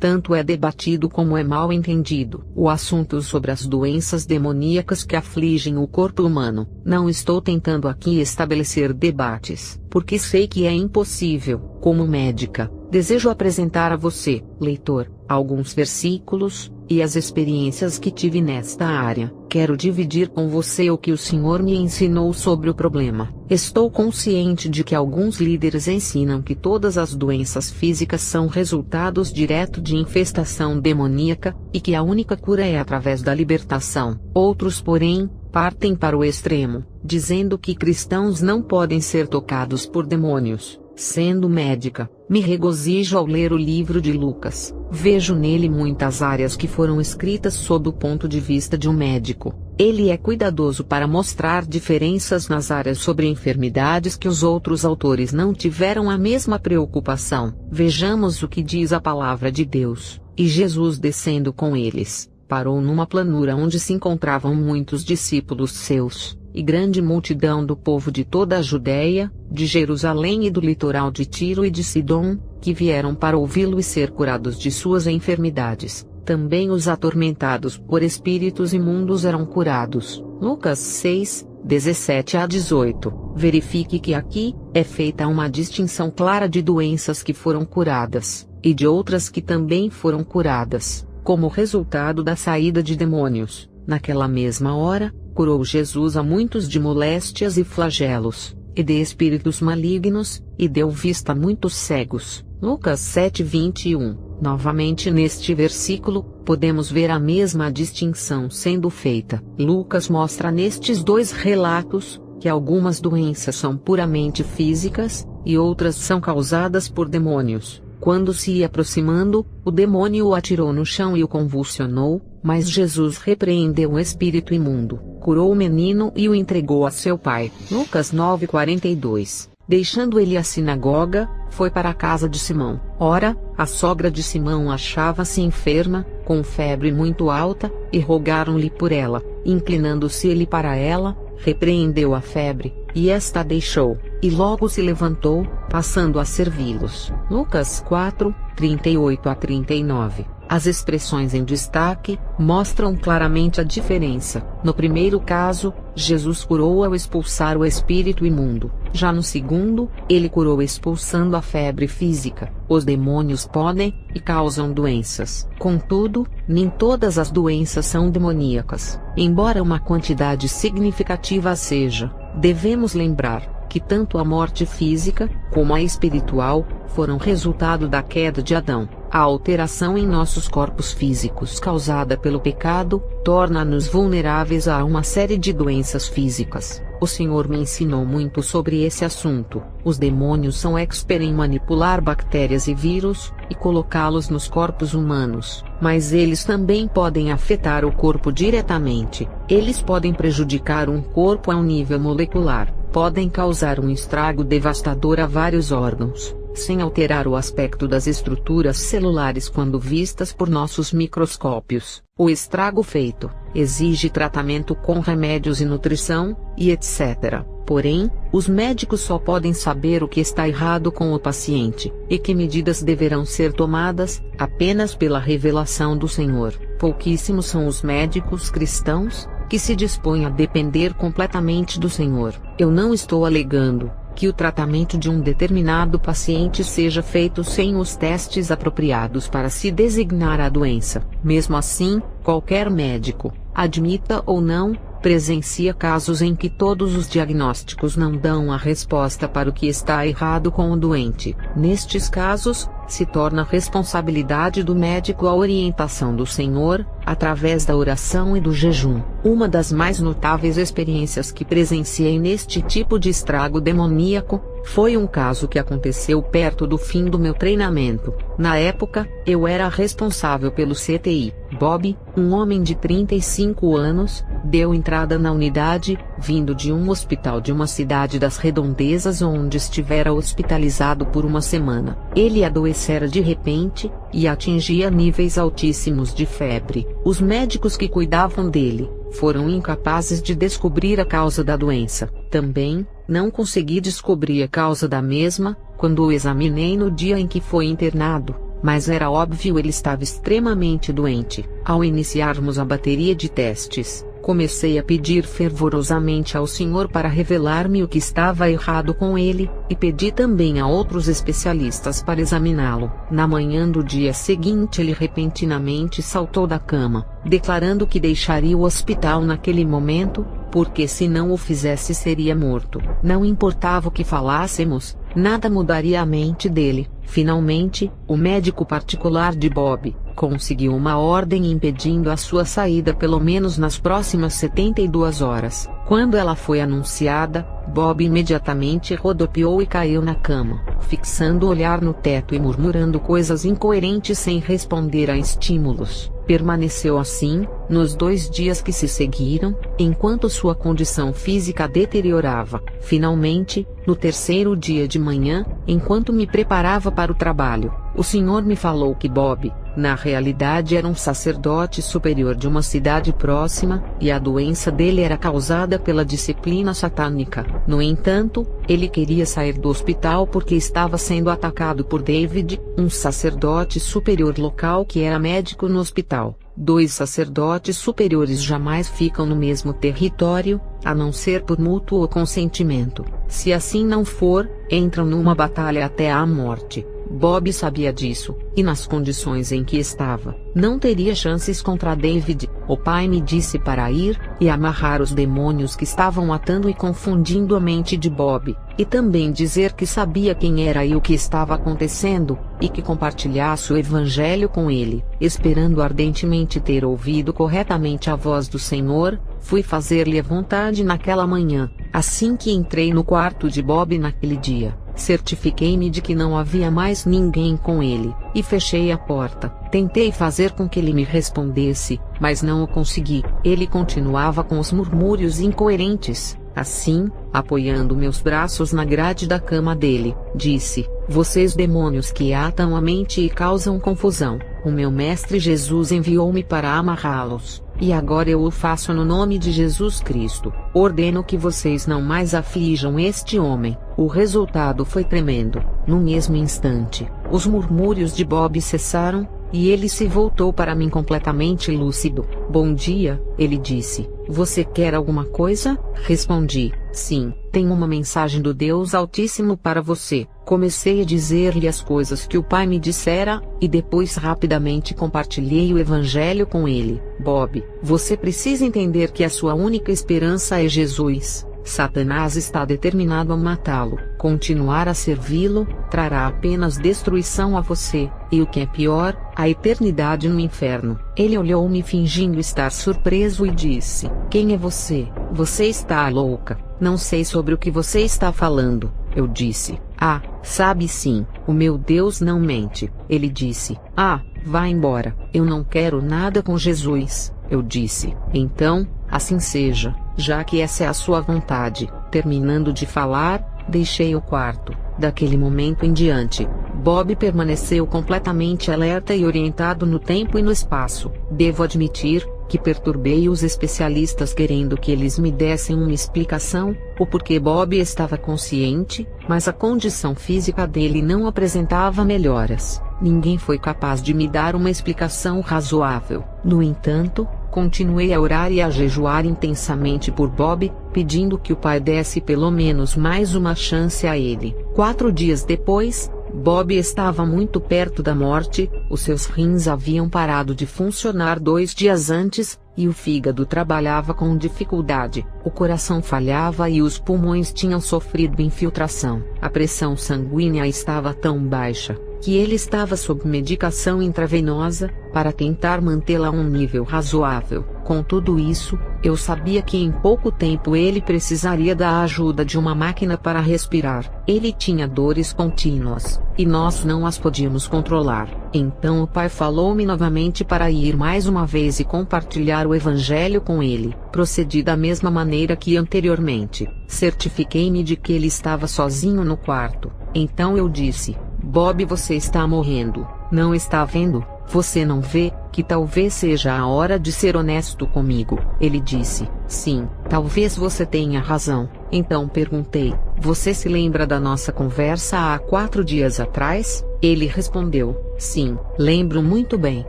tanto é debatido como é mal entendido o assunto sobre as doenças demoníacas que afligem o corpo humano. Não estou tentando aqui estabelecer debates, porque sei que é impossível. Como médica, desejo apresentar a você, leitor, alguns versículos e as experiências que tive nesta área. Quero dividir com você o que o Senhor me ensinou sobre o problema. Estou consciente de que alguns líderes ensinam que todas as doenças físicas são resultados direto de infestação demoníaca, e que a única cura é através da libertação. Outros, porém, partem para o extremo, dizendo que cristãos não podem ser tocados por demônios. Sendo médica, me regozijo ao ler o livro de Lucas. Vejo nele muitas áreas que foram escritas sob o ponto de vista de um médico. Ele é cuidadoso para mostrar diferenças nas áreas sobre enfermidades que os outros autores não tiveram a mesma preocupação. Vejamos o que diz a palavra de Deus. E Jesus, descendo com eles, parou numa planura onde se encontravam muitos discípulos seus, e grande multidão do povo de toda a Judéia, de Jerusalém e do litoral de Tiro e de Sidom, que vieram para ouvi-lo e ser curados de suas enfermidades. Também os atormentados por espíritos imundos eram curados. Lucas 6, 17 a 18. Verifique que aqui é feita uma distinção clara de doenças que foram curadas, e de outras que também foram curadas, como resultado da saída de demônios. Naquela mesma hora, curou Jesus a muitos de moléstias e flagelos, e de espíritos malignos, e deu vista a muitos cegos. Lucas 7:21. Novamente neste versículo, podemos ver a mesma distinção sendo feita. Lucas mostra nestes dois relatos, que algumas doenças são puramente físicas, e outras são causadas por demônios. Quando se ia aproximando, o demônio o atirou no chão e o convulsionou, mas Jesus repreendeu o espírito imundo, curou o menino e o entregou a seu pai. Lucas 9:42. Deixando ele a sinagoga, foi para a casa de Simão. Ora, a sogra de Simão achava-se enferma, com febre muito alta, e rogaram-lhe por ela. Inclinando-se ele para ela, repreendeu a febre, e esta a deixou, e logo se levantou, passando a servi-los. Lucas 4, 38 a 39. As expressões em destaque mostram claramente a diferença. No primeiro caso, Jesus curou ao expulsar o espírito imundo. Já no segundo, ele curou expulsando a febre física. Os demônios podem e causam doenças. Contudo, nem todas as doenças são demoníacas. Embora uma quantidade significativa seja, devemos lembrar que tanto a morte física, como a espiritual, foram resultado da queda de Adão. A alteração em nossos corpos físicos causada pelo pecado, torna-nos vulneráveis a uma série de doenças físicas. O Senhor me ensinou muito sobre esse assunto. Os demônios são expert em manipular bactérias e vírus, e colocá-los nos corpos humanos. Mas eles também podem afetar o corpo diretamente. Eles podem prejudicar um corpo a um nível molecular. Podem causar um estrago devastador a vários órgãos, sem alterar o aspecto das estruturas celulares quando vistas por nossos microscópios. O estrago feito exige tratamento com remédios e nutrição, e etc. Porém, os médicos só podem saber o que está errado com o paciente, e que medidas deverão ser tomadas, apenas pela revelação do Senhor. Pouquíssimos são os médicos cristãos que se dispõem a depender completamente do Senhor. Eu não estou alegando que o tratamento de um determinado paciente seja feito sem os testes apropriados para se designar a doença. Mesmo assim, qualquer médico, admita ou não, presencia casos em que todos os diagnósticos não dão a resposta para o que está errado com o doente. Nestes casos, se torna responsabilidade do médico a orientação do Senhor, através da oração e do jejum. Uma das mais notáveis experiências que presenciei neste tipo de estrago demoníaco, foi um caso que aconteceu perto do fim do meu treinamento. Na época, eu era responsável pelo CTI. Bob, um homem de 35 anos, deu entrada na unidade, vindo de um hospital de uma cidade das redondezas onde estivera hospitalizado por uma semana. Ele adoecera de repente, e atingia níveis altíssimos de febre. Os médicos que cuidavam dele foram incapazes de descobrir a causa da doença. Também, não consegui descobrir a causa da mesma, quando o examinei no dia em que foi internado. mas era óbvio ele estava extremamente doente. Ao iniciarmos a bateria de testes, comecei a pedir fervorosamente ao Senhor para revelar-me o que estava errado com ele, e pedi também a outros especialistas para examiná-lo. Na manhã do dia seguinte ele repentinamente saltou da cama, declarando que deixaria o hospital naquele momento, porque se não o fizesse seria morto. Não importava o que falássemos, nada mudaria a mente dele. Finalmente, o médico particular de Bob conseguiu uma ordem impedindo a sua saída pelo menos nas próximas 72 horas. Quando ela foi anunciada, Bob imediatamente rodopiou e caiu na cama, fixando o olhar no teto e murmurando coisas incoerentes sem responder a estímulos. Permaneceu assim, nos 2 dias que se seguiram, enquanto sua condição física deteriorava. Finalmente, no 3º dia de manhã, enquanto me preparava para o trabalho, o Senhor me falou que Bob, na realidade era um sacerdote superior de uma cidade próxima, e a doença dele era causada pela disciplina satânica. No entanto, ele queria sair do hospital porque estava sendo atacado por David, um sacerdote superior local que era médico no hospital. 2 sacerdotes superiores jamais ficam no mesmo território, a não ser por mútuo consentimento. Se assim não for, entram numa batalha até a morte. Bob sabia disso, e nas condições em que estava, não teria chances contra David. O pai me disse para ir e amarrar os demônios que estavam atando e confundindo a mente de Bob, e também dizer que sabia quem era e o que estava acontecendo, e que compartilhasse o evangelho com ele. Esperando ardentemente ter ouvido corretamente a voz do Senhor, fui fazer-lhe a vontade naquela manhã. Assim que entrei no quarto de Bob naquele dia, certifiquei-me de que não havia mais ninguém com ele, e fechei a porta. Tentei fazer com que ele me respondesse, mas não o consegui. Ele continuava com os murmúrios incoerentes. Assim, apoiando meus braços na grade da cama dele, disse: "Vocês demônios que atam a mente e causam confusão, o meu mestre Jesus enviou-me para amarrá-los, e agora eu o faço no nome de Jesus Cristo. Ordeno que vocês não mais aflijam este homem." O resultado foi tremendo. No mesmo instante, os murmúrios de Bob cessaram, e ele se voltou para mim completamente lúcido. "Bom dia", ele disse. "Você quer alguma coisa?" Respondi: "Sim, tenho uma mensagem do Deus Altíssimo para você." Comecei a dizer-lhe as coisas que o pai me dissera, e depois rapidamente compartilhei o evangelho com ele. "Bob, você precisa entender que a sua única esperança é Jesus. Satanás está determinado a matá-lo. Continuar a servi-lo trará apenas destruição a você, e o que é pior, a eternidade no inferno." Ele olhou-me fingindo estar surpreso e disse: "Quem é você? Você está louca. Não sei sobre o que você está falando." Eu disse: "Ah, sabe sim, o meu Deus não mente." Ele disse: "Ah, vá embora, eu não quero nada com Jesus." Eu disse: "Então, assim seja, já que essa é a sua vontade." Terminando de falar, deixei o quarto. Daquele momento em diante, Bob permaneceu completamente alerta e orientado no tempo e no espaço. Devo admitir que perturbei os especialistas querendo que eles me dessem uma explicação, o porquê Bob estava consciente, mas a condição física dele não apresentava melhoras. Ninguém foi capaz de me dar uma explicação razoável. No entanto, continuei a orar e a jejuar intensamente por Bob, pedindo que o pai desse pelo menos mais uma chance a ele. 4 dias depois, Bob estava muito perto da morte. Os seus rins haviam parado de funcionar 2 dias antes, e o fígado trabalhava com dificuldade. O coração falhava e os pulmões tinham sofrido infiltração. A pressão sanguínea estava tão baixa que ele estava sob medicação intravenosa, para tentar mantê-la a um nível razoável. Com tudo isso, eu sabia que em pouco tempo ele precisaria da ajuda de uma máquina para respirar. Ele tinha dores contínuas, e nós não as podíamos controlar. Então o pai falou-me novamente para ir mais uma vez e compartilhar o evangelho com ele. Procedi da mesma maneira que anteriormente. Certifiquei-me de que ele estava sozinho no quarto. Então eu disse: "Bob, você está morrendo, não está vendo? Você não vê que talvez seja a hora de ser honesto comigo?" Ele disse: "Sim, talvez você tenha razão." Então perguntei: você se lembra da nossa conversa há 4 dias atrás? Ele respondeu: sim, lembro muito bem.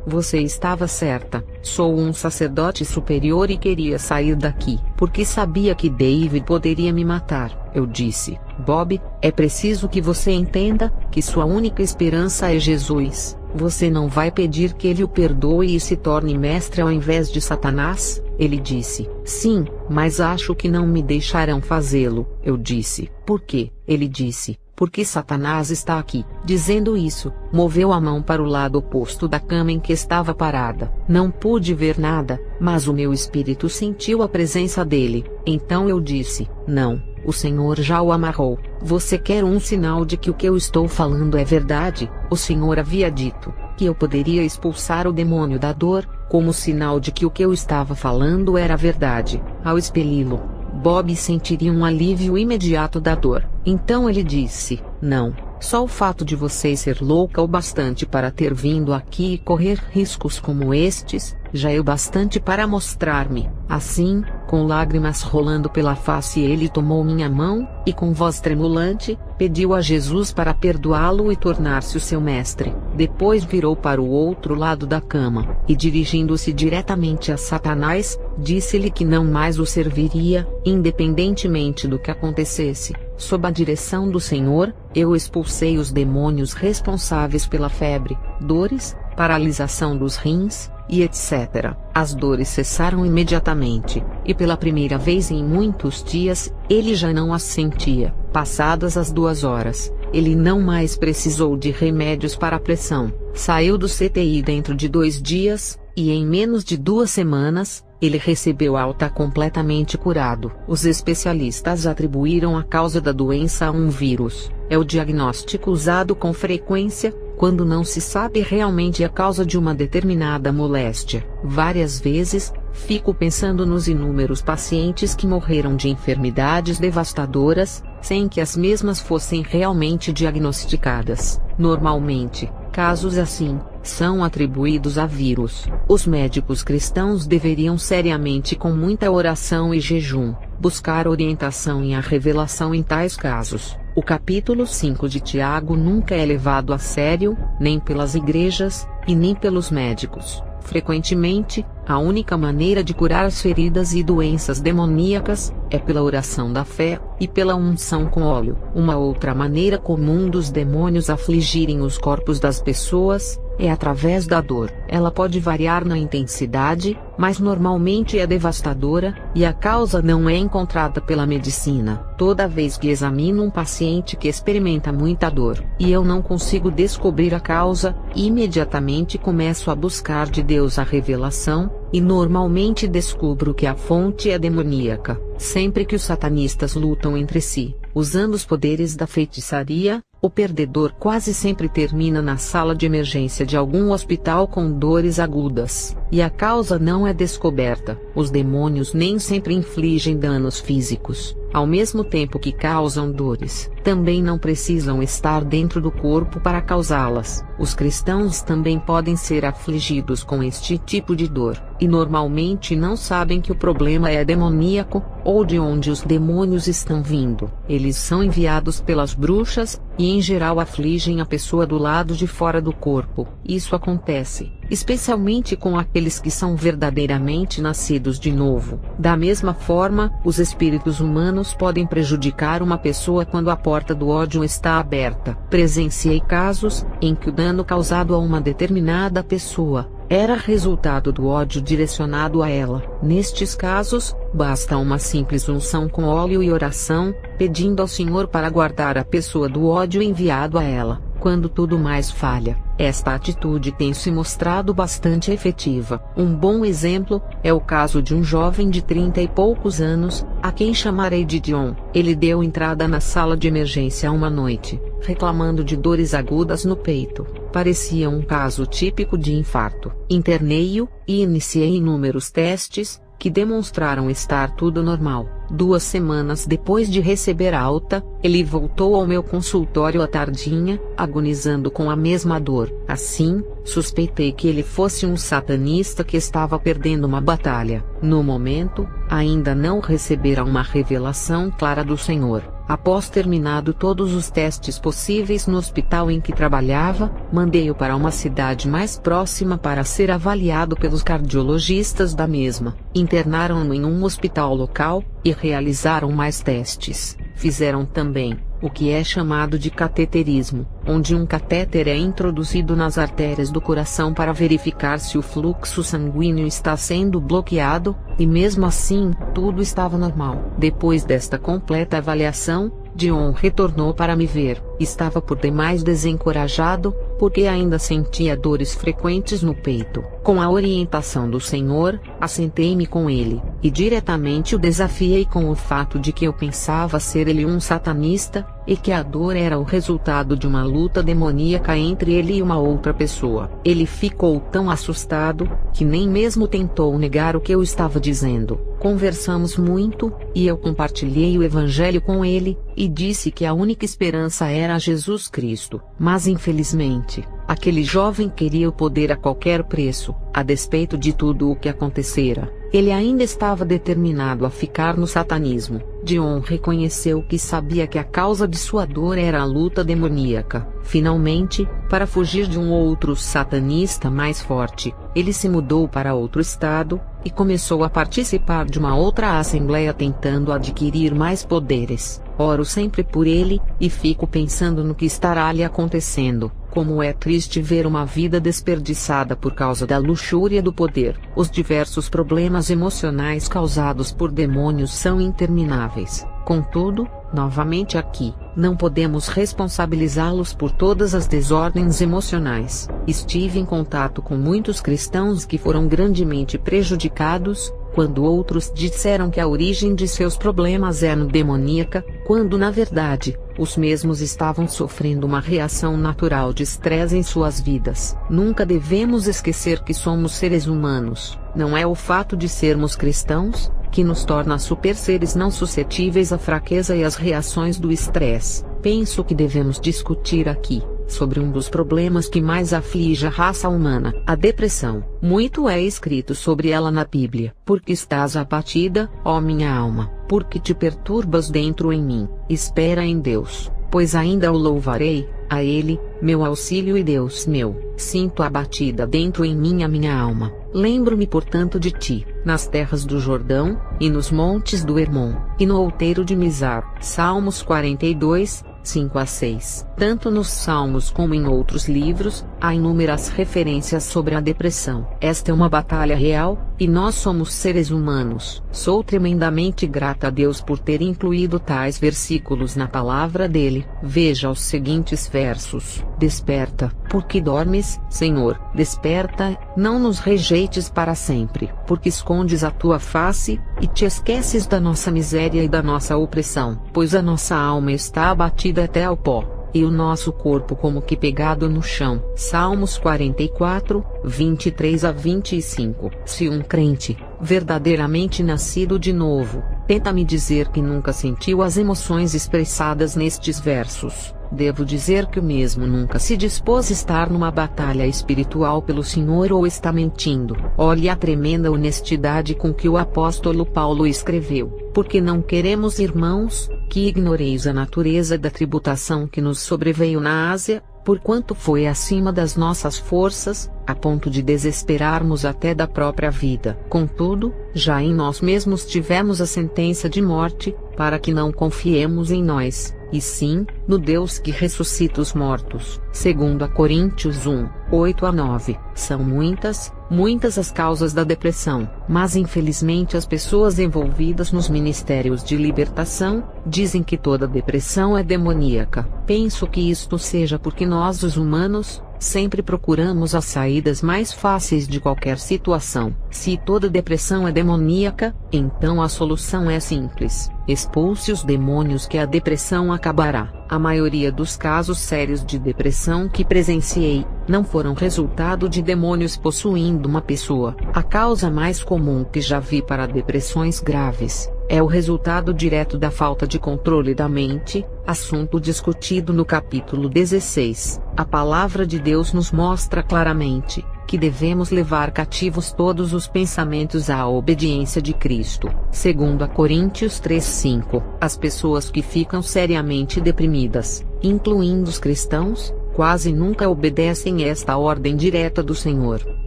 Você estava certa. Sou um sacerdote superior e queria sair daqui, porque sabia que David poderia me matar. Eu disse: Bob, é preciso que você entenda que sua única esperança é Jesus. Você não vai pedir que ele o perdoe e se torne mestre ao invés de Satanás? Ele disse: sim, mas acho que não me deixarão fazê-lo. Eu disse: por quê? Ele disse: porque Satanás está aqui. Dizendo isso, moveu a mão para o lado oposto da cama em que estava parada. Não pude ver nada, mas o meu espírito sentiu a presença dele. Então eu disse: não, o Senhor já o amarrou. Você quer um sinal de que o que eu estou falando é verdade? O Senhor havia dito que eu poderia expulsar o demônio da dor, como sinal de que o que eu estava falando era verdade. Ao expeli-lo, Bob sentiria um alívio imediato da dor. Então ele disse: não, só o fato de você ser louca o bastante para ter vindo aqui e correr riscos como estes, já é o bastante para mostrar-me. Assim, com lágrimas rolando pela face, ele tomou minha mão, e com voz tremulante, pediu a Jesus para perdoá-lo e tornar-se o seu mestre. Depois virou para o outro lado da cama, e dirigindo-se diretamente a Satanás, disse-lhe que não mais o serviria, independentemente do que acontecesse. Sob a direção do Senhor, eu expulsei os demônios responsáveis pela febre, dores, paralisação dos rins, e etc. As dores cessaram imediatamente, e pela primeira vez em muitos dias, ele já não as sentia. Passadas as 2 horas, ele não mais precisou de remédios para a pressão. Saiu do CTI dentro de 2 dias, e em menos de 2 semanas, ele recebeu alta completamente curado. Os especialistas atribuíram a causa da doença a um vírus. É o diagnóstico usado com frequência, quando não se sabe realmente a causa de uma determinada moléstia. Várias vezes, fico pensando nos inúmeros pacientes que morreram de enfermidades devastadoras, sem que as mesmas fossem realmente diagnosticadas. Normalmente, casos assim são atribuídos a vírus. Os médicos cristãos deveriam seriamente, com muita oração e jejum, buscar orientação e a revelação em tais casos. O capítulo 5 de Tiago nunca é levado a sério, nem pelas igrejas, e nem pelos médicos. Frequentemente, a única maneira de curar as feridas e doenças demoníacas é pela oração da fé e pela unção com óleo. Uma outra maneira comum dos demônios afligirem os corpos das pessoas é através da dor. Ela pode variar na intensidade, mas normalmente é devastadora, e a causa não é encontrada pela medicina. Toda vez que examino um paciente que experimenta muita dor, e eu não consigo descobrir a causa, imediatamente começo a buscar de Deus a revelação, e normalmente descubro que a fonte é demoníaca. Sempre que os satanistas lutam entre si, usando os poderes da feitiçaria, o perdedor quase sempre termina na sala de emergência de algum hospital com dores agudas, e a causa não é descoberta. Os demônios nem sempre infligem danos físicos, ao mesmo tempo que causam dores. Também não precisam estar dentro do corpo para causá-las. Os cristãos também podem ser afligidos com este tipo de dor, e normalmente não sabem que o problema é demoníaco, ou de onde os demônios estão vindo. Eles são enviados pelas bruxas, e em geral afligem a pessoa do lado de fora do corpo. Isso acontece, especialmente com aqueles que são verdadeiramente nascidos de novo. Da mesma forma, os espíritos humanos podem prejudicar uma pessoa quando a porta do ódio está aberta. Presenciei casos em que o dano causado a uma determinada pessoa era resultado do ódio direcionado a ela. Nestes casos, basta uma simples unção com óleo e oração, pedindo ao Senhor para guardar a pessoa do ódio enviado a ela. Quando tudo mais falha, esta atitude tem se mostrado bastante efetiva. Um bom exemplo é o caso de um jovem de 30 e poucos anos, a quem chamarei de John. Ele deu entrada na sala de emergência uma noite, reclamando de dores agudas no peito. Parecia um caso típico de infarto. Internei-o, e iniciei inúmeros testes, que demonstraram estar tudo normal. 2 semanas depois de receber alta, ele voltou ao meu consultório à tardinha, agonizando com a mesma dor. Assim, suspeitei que ele fosse um satanista que estava perdendo uma batalha. No momento, ainda não recebera uma revelação clara do Senhor. Após terminado todos os testes possíveis no hospital em que trabalhava, mandei-o para uma cidade mais próxima para ser avaliado pelos cardiologistas da mesma. Internaram-no em um hospital local, e realizaram mais testes. Fizeram também o que é chamado de cateterismo, onde um catéter é introduzido nas artérias do coração para verificar se o fluxo sanguíneo está sendo bloqueado, e mesmo assim, tudo estava normal. Depois desta completa avaliação, Dion retornou para me ver. Estava por demais desencorajado, porque ainda sentia dores frequentes no peito. Com a orientação do Senhor, assentei-me com ele, e diretamente o desafiei com o fato de que eu pensava ser ele um satanista, e que a dor era o resultado de uma luta demoníaca entre ele e uma outra pessoa. Ele ficou tão assustado, que nem mesmo tentou negar o que eu estava dizendo. Conversamos muito, e eu compartilhei o Evangelho com ele, e disse que a única esperança era Jesus Cristo. Mas infelizmente, aquele jovem queria o poder a qualquer preço, a despeito de tudo o que acontecera. Ele ainda estava determinado a ficar no satanismo. Dion reconheceu que sabia que a causa de sua dor era a luta demoníaca. Finalmente, para fugir de um outro satanista mais forte, ele se mudou para outro estado, e começou a participar de uma outra assembleia tentando adquirir mais poderes. Oro sempre por ele, e fico pensando no que estará lhe acontecendo. Como é triste ver uma vida desperdiçada por causa da luxúria do poder. Os diversos problemas emocionais causados por demônios são intermináveis. Contudo, novamente aqui, não podemos responsabilizá-los por todas as desordens emocionais. Estive em contato com muitos cristãos que foram grandemente prejudicados, quando outros disseram que a origem de seus problemas é demoníaca, quando na verdade, os mesmos estavam sofrendo uma reação natural de estresse em suas vidas. Nunca devemos esquecer que somos seres humanos. Não é o fato de sermos cristãos que nos torna super seres não suscetíveis à fraqueza e às reações do estresse. Penso que devemos discutir aqui sobre um dos problemas que mais aflige a raça humana, a depressão. Muito é escrito sobre ela na Bíblia. Porque estás abatida, ó minha alma, porque te perturbas dentro em mim. Espera em Deus, pois ainda o louvarei, a Ele, meu auxílio e Deus meu. Sinto abatida dentro em mim a minha alma. Lembro-me portanto de ti, nas terras do Jordão, e nos montes do Hermon, e no outeiro de Mizar. Salmos 42, 5-6. Tanto nos Salmos como em outros livros, há inúmeras referências sobre a depressão. Esta é uma batalha real, e nós somos seres humanos. Sou tremendamente grata a Deus por ter incluído tais versículos na palavra dele. Veja os seguintes versos. Desperta, porque dormes, Senhor, desperta, não nos rejeites para sempre, porque escondes a tua face, e te esqueces da nossa miséria e da nossa opressão, pois a nossa alma está abatida até ao pó, e o nosso corpo como que pegado no chão. Salmos 44, 23-25. Se um crente, verdadeiramente nascido de novo, tenta me dizer que nunca sentiu as emoções expressadas nestes versos, devo dizer que o mesmo nunca se dispôs a estar numa batalha espiritual pelo Senhor ou está mentindo. Olhe a tremenda honestidade com que o apóstolo Paulo escreveu. Porque não queremos, irmãos, que ignoreis a natureza da tribulação que nos sobreveio na Ásia, porquanto foi acima das nossas forças, a ponto de desesperarmos até da própria vida. Contudo, já em nós mesmos tivemos a sentença de morte, para que não confiemos em nós, e sim, no Deus que ressuscita os mortos. 2 Coríntios 1, 8-9. São muitas as causas da depressão, mas infelizmente as pessoas envolvidas nos ministérios de libertação, dizem que toda depressão é demoníaca. Penso que isto seja porque nós os humanos, sempre procuramos as saídas mais fáceis de qualquer situação. Se toda depressão é demoníaca, então a solução é simples. Expulse os demônios que a depressão acabará. A maioria dos casos sérios de depressão que presenciei, não foram resultado de demônios possuindo uma pessoa. A causa mais comum que já vi para depressões graves, é o resultado direto da falta de controle da mente, assunto discutido no capítulo 16. A palavra de Deus nos mostra claramente que devemos levar cativos todos os pensamentos à obediência de Cristo. Segundo a Coríntios 3:5, as pessoas que ficam seriamente deprimidas, incluindo os cristãos, quase nunca obedecem esta ordem direta do Senhor.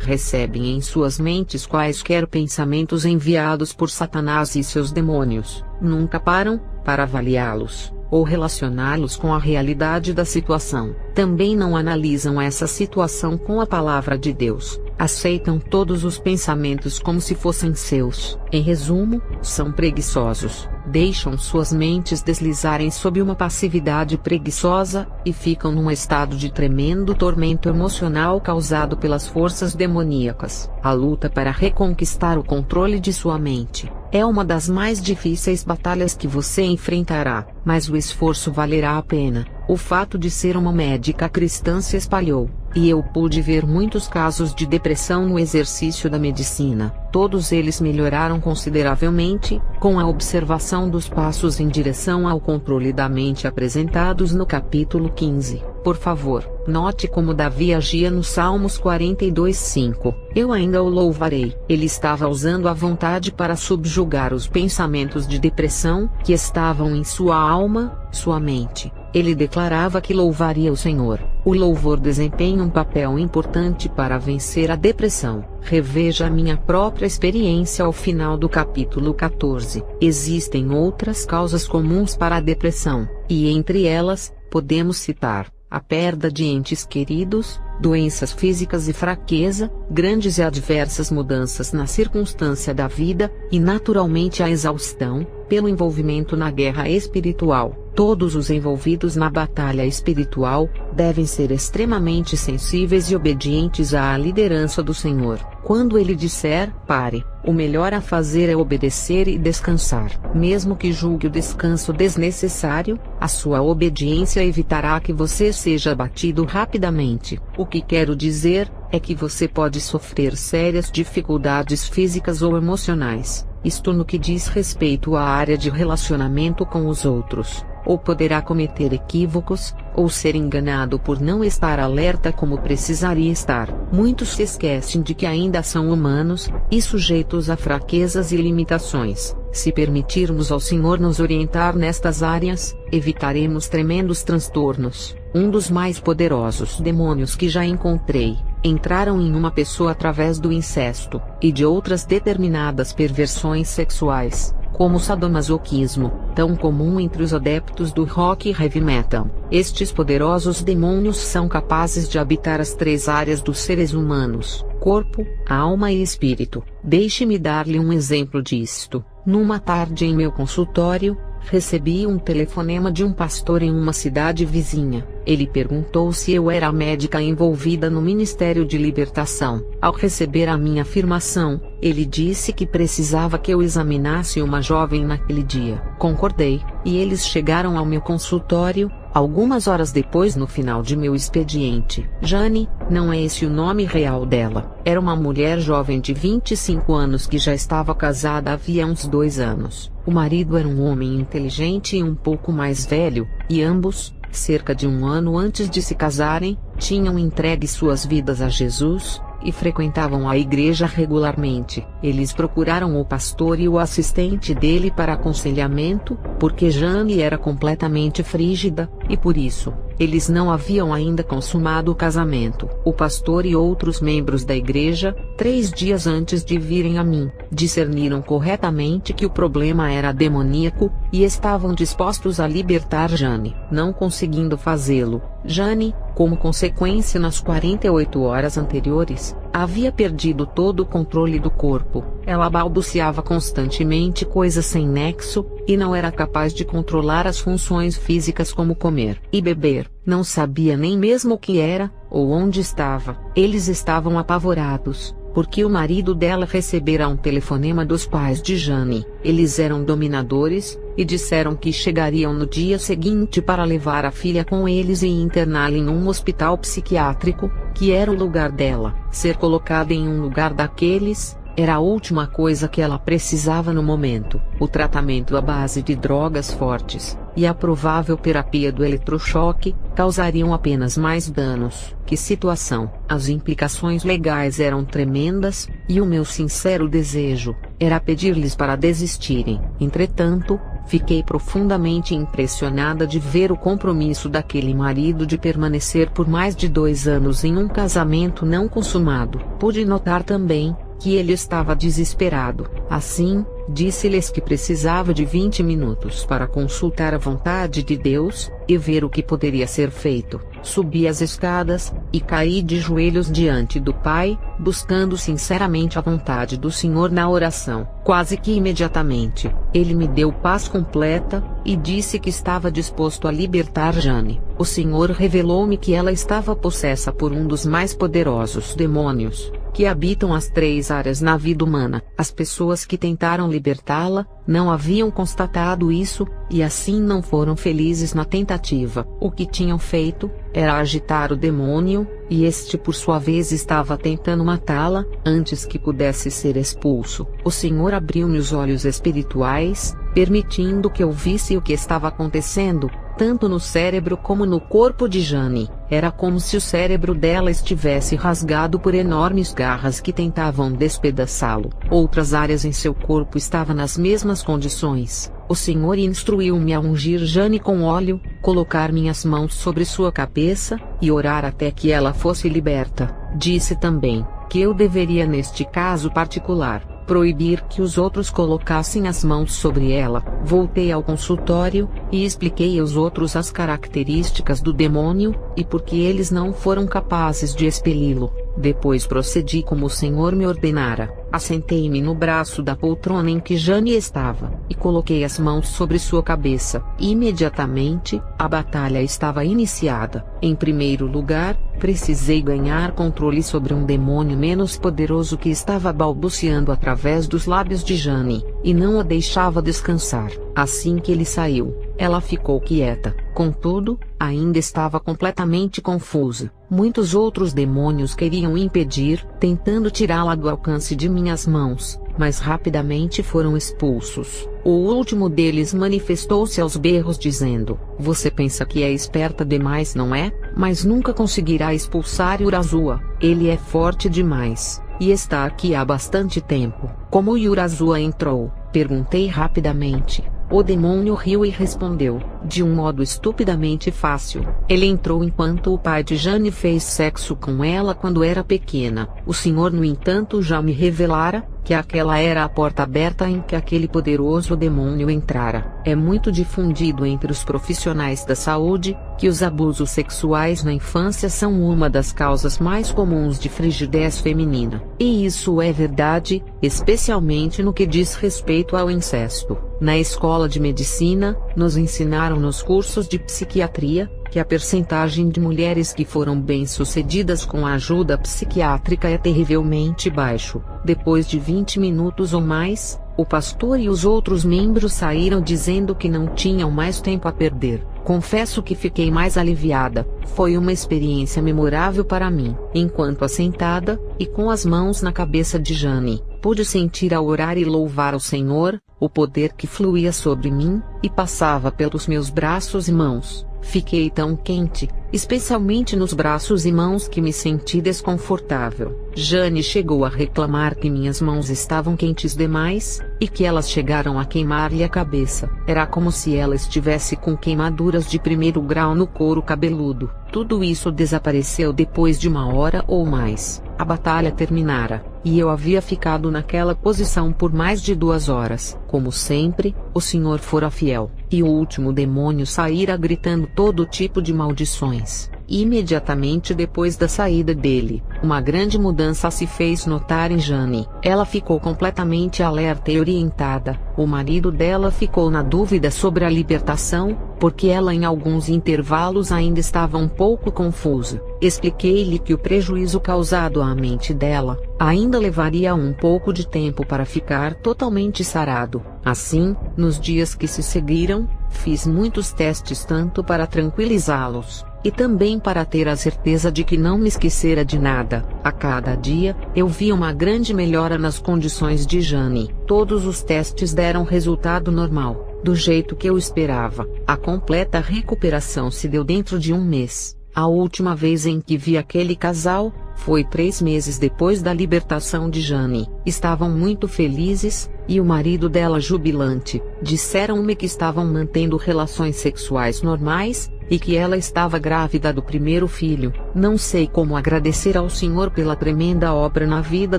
Recebem em suas mentes quaisquer pensamentos enviados por Satanás e seus demônios, nunca param para avaliá-los ou relacioná-los com a realidade da situação. Também não analisam essa situação com a palavra de Deus. Aceitam todos os pensamentos como se fossem seus. Em resumo, são preguiçosos. Deixam suas mentes deslizarem sob uma passividade preguiçosa, e ficam num estado de tremendo tormento emocional causado pelas forças demoníacas. A luta para reconquistar o controle de sua mente é uma das mais difíceis batalhas que você enfrentará, mas o esforço valerá a pena. O fato de ser uma médica cristã se espalhou, e eu pude ver muitos casos de depressão no exercício da medicina. Todos eles melhoraram consideravelmente, com a observação dos passos em direção ao controle da mente apresentados no capítulo 15. Por favor, note como Davi agia no Salmos 42:5. Eu ainda o louvarei. Ele estava usando a vontade para subjugar os pensamentos de depressão que estavam em sua alma, sua mente. Ele declarava que louvaria o Senhor. O louvor desempenha um papel importante para vencer a depressão. Reveja a minha própria experiência ao final do capítulo 14. Existem outras causas comuns para a depressão, e entre elas, podemos citar a perda de entes queridos, doenças físicas e fraqueza, grandes e adversas mudanças na circunstância da vida, e naturalmente a exaustão, pelo envolvimento na guerra espiritual. Todos os envolvidos na batalha espiritual devem ser extremamente sensíveis e obedientes à liderança do Senhor. Quando ele disser, pare, o melhor a fazer é obedecer e descansar. Mesmo que julgue o descanso desnecessário, a sua obediência evitará que você seja abatido rapidamente. O que quero dizer é que você pode sofrer sérias dificuldades físicas ou emocionais, isto no que diz respeito à área de relacionamento com os outros, ou poderá cometer equívocos, ou ser enganado por não estar alerta como precisaria estar. Muitos se esquecem de que ainda são humanos, e sujeitos a fraquezas e limitações. Se permitirmos ao Senhor nos orientar nestas áreas, evitaremos tremendos transtornos. Um dos mais poderosos demônios que já encontrei entraram em uma pessoa através do incesto, e de outras determinadas perversões sexuais, como o sadomasoquismo, tão comum entre os adeptos do rock e heavy metal. Estes poderosos demônios são capazes de habitar as três áreas dos seres humanos: corpo, alma e espírito. Deixe-me dar-lhe um exemplo disto. Numa tarde em meu consultório, recebi um telefonema de um pastor em uma cidade vizinha. Ele perguntou se eu era a médica envolvida no Ministério de Libertação. Ao receber a minha afirmação, ele disse que precisava que eu examinasse uma jovem naquele dia. Concordei, e eles chegaram ao meu consultório, algumas horas depois no final de meu expediente. Jane, não é esse o nome real dela. Era uma mulher jovem de 25 anos que já estava casada havia uns 2 anos. O marido era um homem inteligente e um pouco mais velho, e ambos, cerca de 1 ano antes de se casarem, tinham entregue suas vidas a Jesus, e frequentavam a igreja regularmente. Eles procuraram o pastor e o assistente dele para aconselhamento, porque Jane era completamente frígida, e por isso, eles não haviam ainda consumado o casamento. O pastor e outros membros da igreja, 3 dias antes de virem a mim, discerniram corretamente que o problema era demoníaco, e estavam dispostos a libertar Jane. Não conseguindo fazê-lo, Jane, como consequência nas 48 horas anteriores, havia perdido todo o controle do corpo. Ela balbuciava constantemente coisas sem nexo, e não era capaz de controlar as funções físicas como comer e beber. Não sabia nem mesmo o que era, ou onde estava. Eles estavam apavorados, porque o marido dela recebera um telefonema dos pais de Jane. Eles eram dominadores, e disseram que chegariam no dia seguinte para levar a filha com eles e interná-la em um hospital psiquiátrico, que era o lugar dela. Ser colocada em um lugar daqueles, Era a última coisa que ela precisava no momento. O tratamento à base de drogas fortes e a provável terapia do eletrochoque causariam apenas mais danos. Que situação! As implicações legais eram tremendas, e o meu sincero desejo era pedir-lhes para desistirem. Entretanto, fiquei profundamente impressionada de ver o compromisso daquele marido de permanecer por mais de 2 anos em um casamento não consumado. Pude notar também que ele estava desesperado. Assim, disse-lhes que precisava de 20 minutos para consultar a vontade de Deus e ver o que poderia ser feito. Subi as escadas e caí de joelhos diante do Pai, buscando sinceramente a vontade do Senhor na oração. Quase que imediatamente, ele me deu paz completa e disse que estava disposto a libertar Jane. O Senhor revelou-me que ela estava possessa por um dos mais poderosos demônios que habitam as 3 áreas na vida humana. As pessoas que tentaram libertá-la não haviam constatado isso, e assim não foram felizes na tentativa. O que tinham feito era agitar o demônio, e este por sua vez estava tentando matá-la, antes que pudesse ser expulso. O Senhor abriu-me os olhos espirituais, permitindo que eu visse o que estava acontecendo, tanto no cérebro como no corpo de Jane. Era como se o cérebro dela estivesse rasgado por enormes garras que tentavam despedaçá-lo. Outras áreas em seu corpo estavam nas mesmas condições. O Senhor instruiu-me a ungir Jane com óleo, colocar minhas mãos sobre sua cabeça, e orar até que ela fosse liberta. Disse também que eu deveria, neste caso particular, proibir que os outros colocassem as mãos sobre ela. Voltei ao consultório e expliquei aos outros as características do demônio e por que eles não foram capazes de expeli-lo. Depois procedi como o Senhor me ordenara. Assentei-me no braço da poltrona em que Jane estava e coloquei as mãos sobre sua cabeça. Imediatamente, a batalha estava iniciada. Em primeiro lugar, precisei ganhar controle sobre um demônio menos poderoso que estava balbuciando através dos lábios de Jane, e não a deixava descansar. Assim que ele saiu, ela ficou quieta. Contudo, ainda estava completamente confusa. Muitos outros demônios queriam impedir, tentando tirá-la do alcance de minhas mãos, mas rapidamente foram expulsos. O último deles manifestou-se aos berros dizendo: "Você pensa que é esperta demais, não é? Mas nunca conseguirá expulsar Yurazua. Ele é forte demais, e está aqui há bastante tempo." "Como Yurazua entrou?" perguntei rapidamente. O demônio riu e respondeu, de um modo estupidamente fácil: "Ele entrou enquanto o pai de Jane fez sexo com ela quando era pequena." O Senhor, no entanto, já me revelara que aquela era a porta aberta em que aquele poderoso demônio entrara. É muito difundido entre os profissionais da saúde que os abusos sexuais na infância são uma das causas mais comuns de frigidez feminina. E isso é verdade, especialmente no que diz respeito ao incesto. Na escola de medicina, nos ensinaram nos cursos de psiquiatria que a percentagem de mulheres que foram bem-sucedidas com a ajuda psiquiátrica é terrivelmente baixo. Depois de 20 minutos ou mais, o pastor e os outros membros saíram dizendo que não tinham mais tempo a perder. Confesso que fiquei mais aliviada. Foi uma experiência memorável para mim. Enquanto assentada, e com as mãos na cabeça de Jane, pude sentir ao orar e louvar o Senhor, o poder que fluía sobre mim, e passava pelos meus braços e mãos. Fiquei tão quente, especialmente nos braços e mãos, que me senti desconfortável. Jane chegou a reclamar que minhas mãos estavam quentes demais, e que elas chegaram a queimar-lhe a cabeça. Era como se ela estivesse com queimaduras de 1º grau no couro cabeludo. Tudo isso desapareceu depois de 1 hora ou mais. A batalha terminara, e eu havia ficado naquela posição por mais de 2 horas. Como sempre, o Senhor fora fiel, e o último demônio saíra gritando todo tipo de maldições. Imediatamente depois da saída dele, uma grande mudança se fez notar em Jane. Ela ficou completamente alerta e orientada. O marido dela ficou na dúvida sobre a libertação, porque ela em alguns intervalos ainda estava um pouco confusa. Expliquei-lhe que o prejuízo causado à mente dela ainda levaria um pouco de tempo para ficar totalmente sarado. Assim, nos dias que se seguiram, Fiz muitos testes tanto para tranquilizá-los, e também para ter a certeza de que não me esquecera de nada. A cada dia, eu via uma grande melhora nas condições de Jane. Todos os testes deram resultado normal, do jeito que eu esperava. A completa recuperação se deu dentro de um mês. A última vez em que vi aquele casal, foi 3 meses depois da libertação de Jane. Estavam muito felizes, e o marido dela jubilante. Disseram-me que estavam mantendo relações sexuais normais, e que ela estava grávida do primeiro filho. Não sei como agradecer ao Senhor pela tremenda obra na vida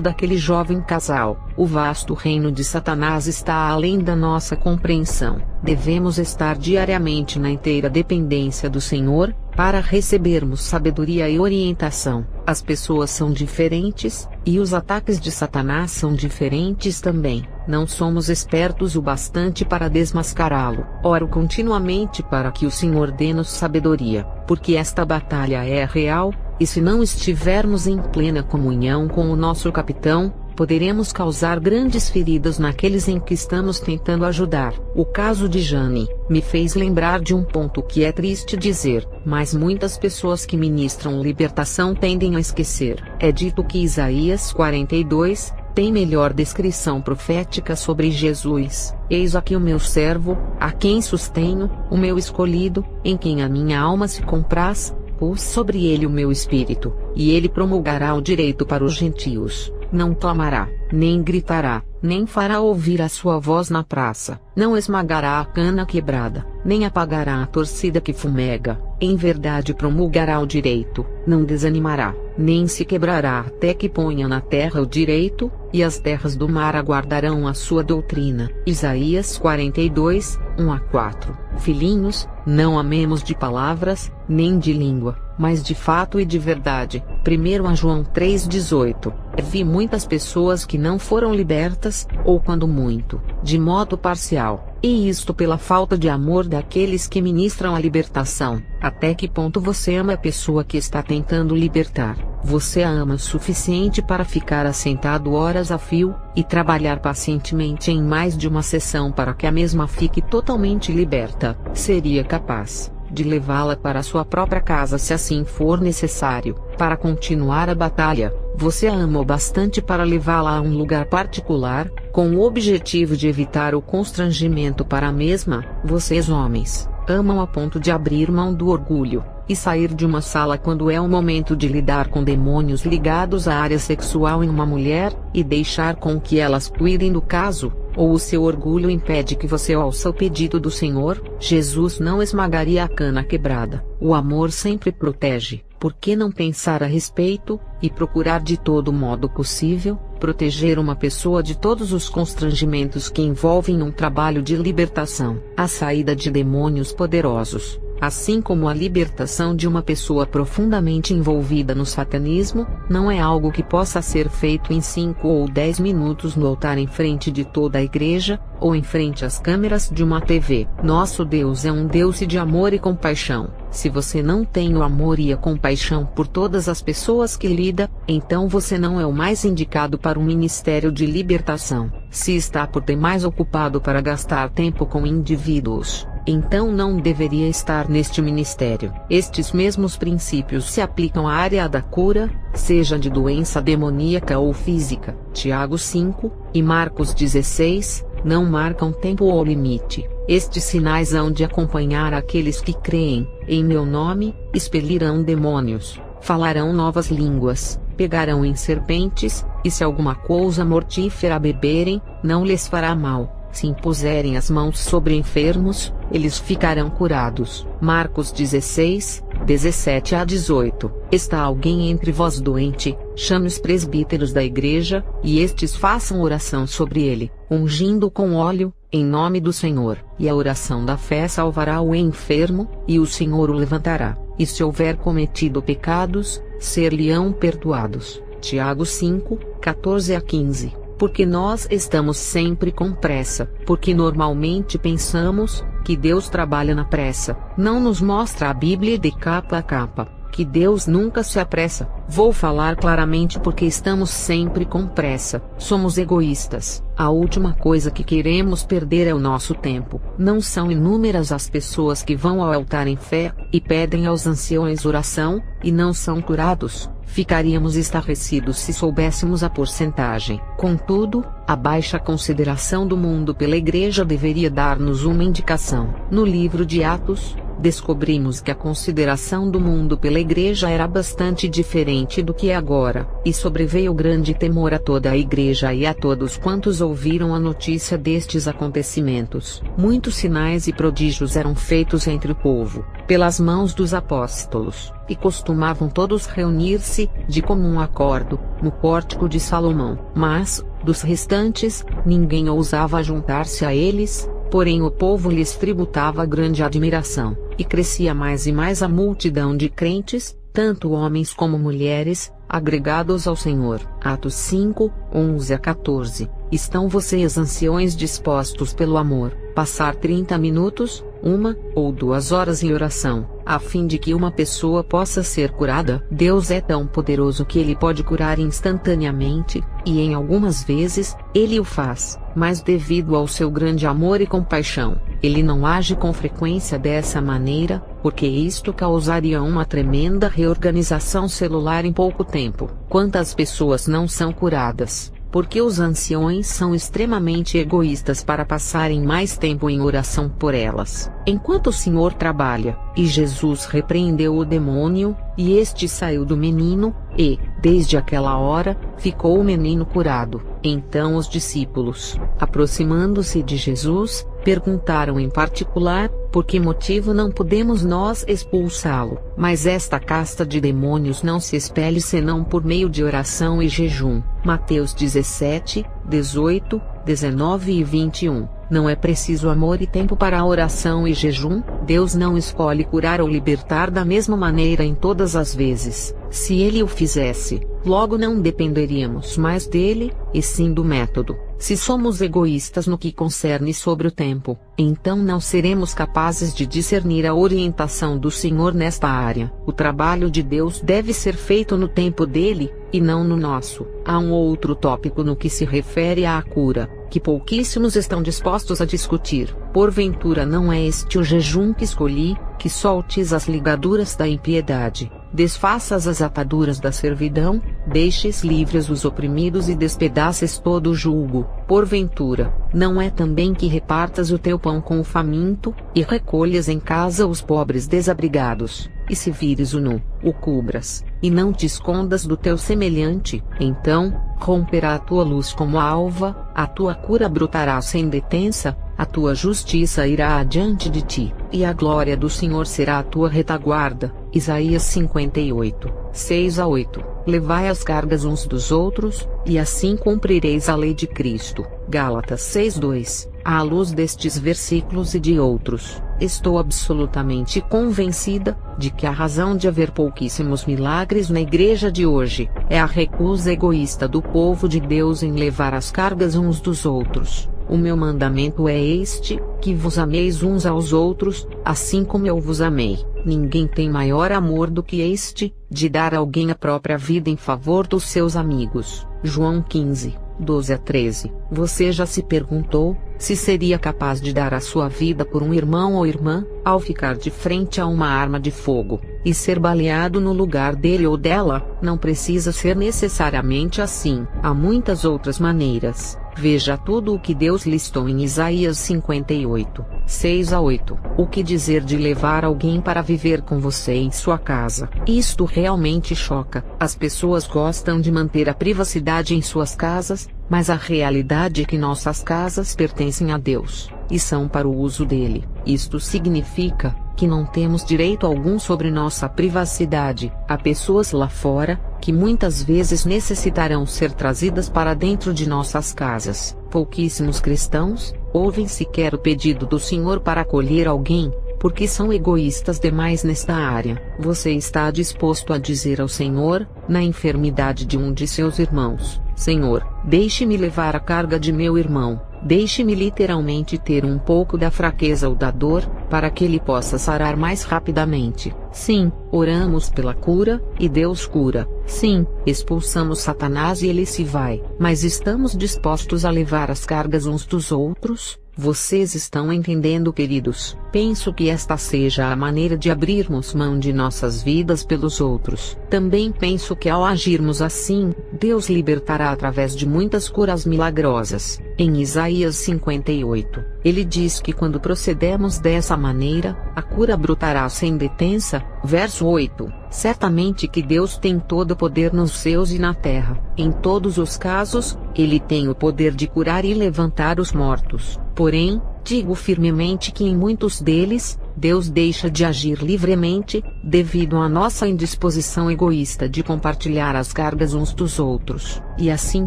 daquele jovem casal. O vasto reino de Satanás está além da nossa compreensão. Devemos estar diariamente na inteira dependência do Senhor, para recebermos sabedoria e orientação. As pessoas são diferentes, e os ataques de Satanás são diferentes também. Não somos espertos o bastante para desmascará-lo. Oro continuamente para que o Senhor dê-nos sabedoria, porque esta batalha é real, e se não estivermos em plena comunhão com o nosso capitão, poderemos causar grandes feridas naqueles em que estamos tentando ajudar. O caso de Jane me fez lembrar de um ponto que é triste dizer, mas muitas pessoas que ministram libertação tendem a esquecer. É dito que Isaías 42 tem melhor descrição profética sobre Jesus. Eis aqui o meu servo, a quem sustenho, o meu escolhido, em quem a minha alma se compraz, pus sobre ele o meu espírito, e ele promulgará o direito para os gentios. Não clamará, nem gritará, nem fará ouvir a sua voz na praça. Não esmagará a cana quebrada, nem apagará a torcida que fumega. Em verdade promulgará o direito, não desanimará, nem se quebrará até que ponha na terra o direito, e as terras do mar aguardarão a sua doutrina. Isaías 42, 1-4. Filhinhos, não amemos de palavras, nem de língua, mas de fato e de verdade. 1 João 3,18. Vi muitas pessoas que não foram libertas, ou quando muito, de modo parcial, e isto pela falta de amor daqueles que ministram a libertação. Até que ponto você ama a pessoa que está tentando libertar? Você a ama o suficiente para ficar assentado horas a fio, e trabalhar pacientemente em mais de uma sessão para que a mesma fique totalmente liberta? Seria capaz de levá-la para sua própria casa se assim for necessário, para continuar a batalha? Você a ama o bastante para levá-la a um lugar particular, com o objetivo de evitar o constrangimento para a mesma? Vocês homens, amam a ponto de abrir mão do orgulho, e sair de uma sala quando é o momento de lidar com demônios ligados à área sexual em uma mulher, e deixar com que elas cuidem do caso? Ou o seu orgulho impede que você ouça o pedido do Senhor? Jesus não esmagaria a cana quebrada. O amor sempre protege. Por que não pensar a respeito, e procurar de todo modo possível, proteger uma pessoa de todos os constrangimentos que envolvem um trabalho de libertação, a saída de demônios poderosos, assim como a libertação de uma pessoa profundamente envolvida no satanismo, não é algo que possa ser feito em 5 ou 10 minutos no altar em frente de toda a igreja, ou em frente às câmeras de uma TV. Nosso Deus é um Deus de amor e compaixão. Se você não tem o amor e a compaixão por todas as pessoas que lida, então você não é o mais indicado para um ministério de libertação. Se está por demais ocupado para gastar tempo com indivíduos, então não deveria estar neste ministério. Estes mesmos princípios se aplicam à área da cura, seja de doença demoníaca ou física. Tiago 5 e Marcos 16 não marcam tempo ou limite. Estes sinais hão de acompanhar aqueles que creem. Em meu nome, expelirão demônios, falarão novas línguas, pegarão em serpentes, e se alguma coisa mortífera beberem, não lhes fará mal. Se impuserem as mãos sobre enfermos, eles ficarão curados. Marcos 16, 17-18. Está alguém entre vós doente? Chame os presbíteros da igreja, e estes façam oração sobre ele, ungindo com óleo, em nome do Senhor. E a oração da fé salvará o enfermo, e o Senhor o levantará. E se houver cometido pecados, ser-lhe-ão perdoados. Tiago 5, 14-15. Porque nós estamos sempre com pressa, porque normalmente pensamos que Deus trabalha na pressa. Não nos mostra a Bíblia de capa a capa, que Deus nunca se apressa. Vou falar claramente porque estamos sempre com pressa. Somos egoístas. A última coisa que queremos perder é o nosso tempo. Não são inúmeras as pessoas que vão ao altar em fé e pedem aos anciões oração, e não são curados. Ficaríamos estarrecidos se soubéssemos a porcentagem. Contudo, a baixa consideração do mundo pela Igreja deveria dar-nos uma indicação. No livro de Atos, descobrimos que a consideração do mundo pela Igreja era bastante diferente do que é agora, e sobreveio grande temor a toda a Igreja e a todos quantos ouviram a notícia destes acontecimentos. Muitos sinais e prodígios eram feitos entre o povo, pelas mãos dos apóstolos, e costumavam todos reunir-se, de comum acordo, no pórtico de Salomão. Mas, dos restantes, ninguém ousava juntar-se a eles, porém o povo lhes tributava grande admiração, e crescia mais e mais a multidão de crentes, tanto homens como mulheres, agregados ao Senhor. Atos 5, 11 a 14. Estão vocês anciões dispostos pelo amor, passar 30 minutos, 1 ou 2 horas em oração, a fim de que uma pessoa possa ser curada? Deus é tão poderoso que Ele pode curar instantaneamente, e em algumas vezes, Ele o faz, mas devido ao seu grande amor e compaixão, Ele não age com frequência dessa maneira, porque isto causaria uma tremenda reorganização celular em pouco tempo. Quantas pessoas não são curadas, porque os anciões são extremamente egoístas para passarem mais tempo em oração por elas, enquanto o Senhor trabalha? E Jesus repreendeu o demônio, e este saiu do menino, e, desde aquela hora, ficou o menino curado. Então os discípulos, aproximando-se de Jesus, perguntaram em particular, por que motivo não podemos nós expulsá-lo? Mas esta casta de demônios não se expele senão por meio de oração e jejum. Mateus 17, 18, 19 e 21. Não é preciso amor e tempo para a oração e jejum? Deus não escolhe curar ou libertar da mesma maneira em todas as vezes. Se Ele o fizesse, logo não dependeríamos mais dele, e sim do método. Se somos egoístas no que concerne sobre o tempo, então não seremos capazes de discernir a orientação do Senhor nesta área. O trabalho de Deus deve ser feito no tempo dele, e não no nosso. Há um outro tópico no que se refere à cura, que pouquíssimos estão dispostos a discutir. Porventura não é este o jejum que escolhi, que soltes as ligaduras da impiedade, desfaças as ataduras da servidão, deixes livres os oprimidos e despedaces todo o jugo? Porventura, não é também que repartas o teu pão com o faminto, e recolhas em casa os pobres desabrigados? E se vires o nu, o cubras, e não te escondas do teu semelhante? Então, romperá a tua luz como a alva, a tua cura brotará sem detença, a tua justiça irá adiante de ti, e a glória do Senhor será a tua retaguarda. Isaías 58, 6 a 8. Levai as cargas uns dos outros, e assim cumprireis a lei de Cristo. Gálatas 6:2. À luz destes versículos e de outros, estou absolutamente convencida de que a razão de haver pouquíssimos milagres na igreja de hoje é a recusa egoísta do povo de Deus em levar as cargas uns dos outros. O meu mandamento é este, que vos ameis uns aos outros, assim como eu vos amei. Ninguém tem maior amor do que este, de dar a alguém a própria vida em favor dos seus amigos. João 15, 12 a 13. Você já se perguntou, se seria capaz de dar a sua vida por um irmão ou irmã, ao ficar de frente a uma arma de fogo, e ser baleado no lugar dele ou dela? Não precisa ser necessariamente assim. Há muitas outras maneiras. Veja tudo o que Deus listou em Isaías 58, 6 a 8. O que dizer de levar alguém para viver com você em sua casa? Isto realmente choca. As pessoas gostam de manter a privacidade em suas casas, mas a realidade é que nossas casas pertencem a Deus, e são para o uso dele. Isto significa que não temos direito algum sobre nossa privacidade. Há pessoas lá fora, que muitas vezes necessitarão ser trazidas para dentro de nossas casas. Pouquíssimos cristãos ouvem sequer o pedido do Senhor para acolher alguém, porque são egoístas demais nesta área. Você está disposto a dizer ao Senhor, na enfermidade de um de seus irmãos: Senhor, deixe-me levar a carga de meu irmão, Deixe-me literalmente ter um pouco da fraqueza ou da dor, para que ele possa sarar mais rapidamente. Sim, oramos pela cura, e Deus cura. Sim, expulsamos Satanás e ele se vai. Mas estamos dispostos a levar as cargas uns dos outros? Vocês estão entendendo, queridos? Penso que esta seja a maneira de abrirmos mão de nossas vidas pelos outros. Também penso que ao agirmos assim, Deus libertará através de muitas curas milagrosas. Em Isaías 58, ele diz que quando procedemos dessa maneira, a cura brotará sem detença. Verso 8. Certamente que Deus tem todo o poder nos céus e na terra. Em todos os casos, Ele tem o poder de curar e levantar os mortos. Porém, digo firmemente que em muitos deles, Deus deixa de agir livremente, devido à nossa indisposição egoísta de compartilhar as cargas uns dos outros. E assim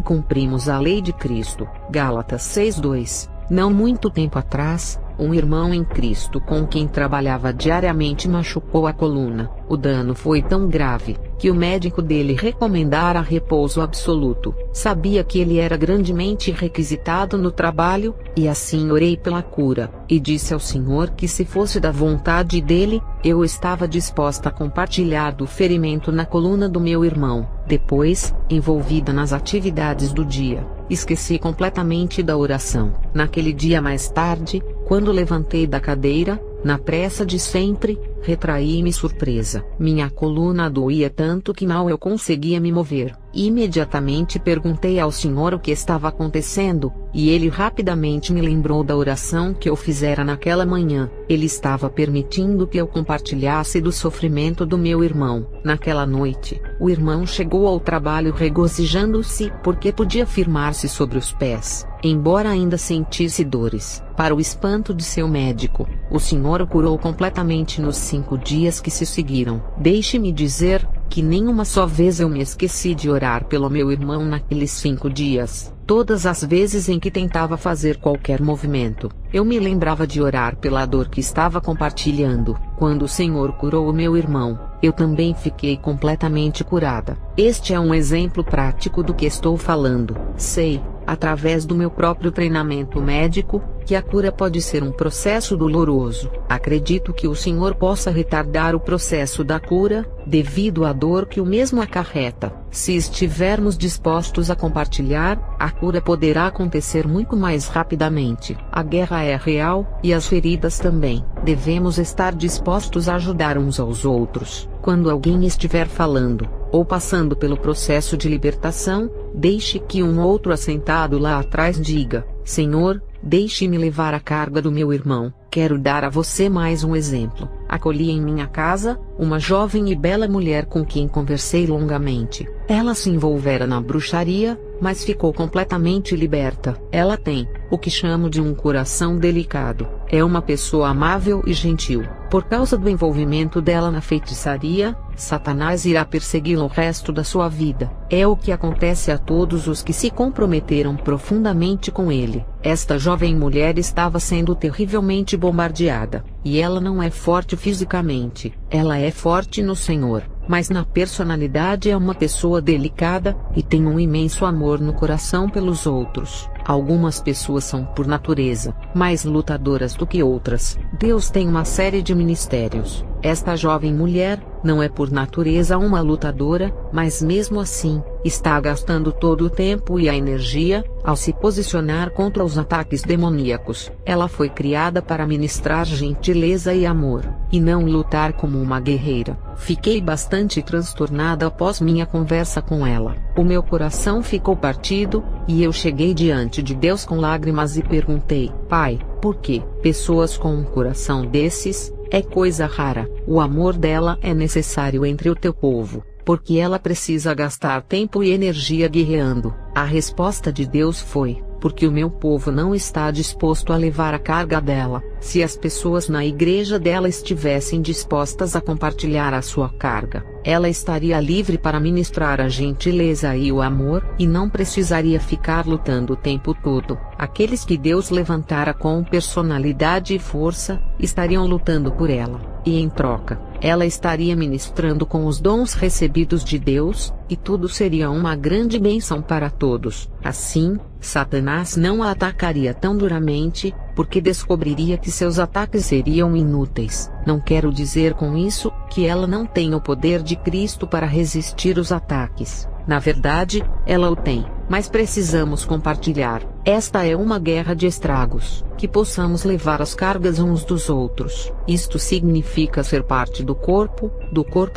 cumprimos a lei de Cristo. Gálatas 6:2. Não muito tempo atrás, um irmão em Cristo com quem trabalhava diariamente machucou a coluna. O dano foi tão grave, que o médico dele recomendara repouso absoluto. Sabia que ele era grandemente requisitado no trabalho, e assim orei pela cura, e disse ao Senhor que se fosse da vontade dele, eu estava disposta a compartilhar do ferimento na coluna do meu irmão. Depois, envolvida nas atividades do dia, esqueci completamente da oração. Naquele dia mais tarde, quando levantei da cadeira, na pressa de sempre, retraí-me surpresa. Minha coluna doía tanto que mal eu conseguia me mover. Imediatamente perguntei ao Senhor o que estava acontecendo, e ele rapidamente me lembrou da oração que eu fizera naquela manhã. Ele estava permitindo que eu compartilhasse do sofrimento do meu irmão. Naquela noite, o irmão chegou ao trabalho regozijando-se porque podia firmar-se sobre os pés, embora ainda sentisse dores. Para o espanto de seu médico, o Senhor o curou completamente nos 5 dias que se seguiram. Deixe-me dizer que nenhuma só vez eu me esqueci de orar pelo meu irmão naqueles 5 dias. Todas as vezes em que tentava fazer qualquer movimento, eu me lembrava de orar pela dor que estava compartilhando. Quando o Senhor curou o meu irmão, eu também fiquei completamente curada. Este é um exemplo prático do que estou falando. Sei, através do meu próprio treinamento médico, que a cura pode ser um processo doloroso. Acredito que o Senhor possa retardar o processo da cura, devido à dor que o mesmo acarreta. Se estivermos dispostos a compartilhar, a cura poderá acontecer muito mais rapidamente. A guerra é real, e as feridas também. Devemos estar dispostos a ajudar uns aos outros. Quando alguém estiver falando, ou passando pelo processo de libertação, deixe que um outro assentado lá atrás diga: Senhor, deixe-me levar a carga do meu irmão. Quero dar a você mais um exemplo. Acolhi em minha casa uma jovem e bela mulher com quem conversei longamente. Ela se envolvera na bruxaria, mas ficou completamente liberta. Ela tem o que chamo de um coração delicado. É uma pessoa amável e gentil. Por causa do envolvimento dela na feitiçaria, Satanás irá persegui-la o resto da sua vida. É o que acontece a todos os que se comprometeram profundamente com ele. Esta jovem mulher estava sendo terrivelmente bombardeada, e ela não é forte fisicamente. Ela é forte no Senhor, mas na personalidade é uma pessoa delicada, e tem um imenso amor no coração pelos outros. Algumas pessoas são por natureza mais lutadoras do que outras. Deus tem uma série de ministérios. Esta jovem mulher não é por natureza uma lutadora, mas mesmo assim, está gastando todo o tempo e a energia ao se posicionar contra os ataques demoníacos. Ela foi criada para ministrar gentileza e amor, e não lutar como uma guerreira. Fiquei bastante transtornada após minha conversa com ela. O meu coração ficou partido, e eu cheguei diante de Deus com lágrimas e perguntei: Pai, por que pessoas com um coração desses? É coisa rara. O amor dela é necessário entre o teu povo, porque ela precisa gastar tempo e energia guerreando. A resposta de Deus foi: porque o meu povo não está disposto a levar a carga dela. Se as pessoas na igreja dela estivessem dispostas a compartilhar a sua carga, ela estaria livre para ministrar a gentileza e o amor, e não precisaria ficar lutando o tempo todo. Aqueles que Deus levantara com personalidade e força, estariam lutando por ela, e em troca, ela estaria ministrando com os dons recebidos de Deus, e tudo seria uma grande bênção para todos. Assim, Satanás não a atacaria tão duramente, porque descobriria que seus ataques seriam inúteis. Não quero dizer com isso que ela não tem o poder de Cristo para resistir os ataques. Na verdade, ela o tem, mas precisamos compartilhar. Esta é uma guerra de estragos, que possamos levar as cargas uns dos outros. Isto significa ser parte do corpo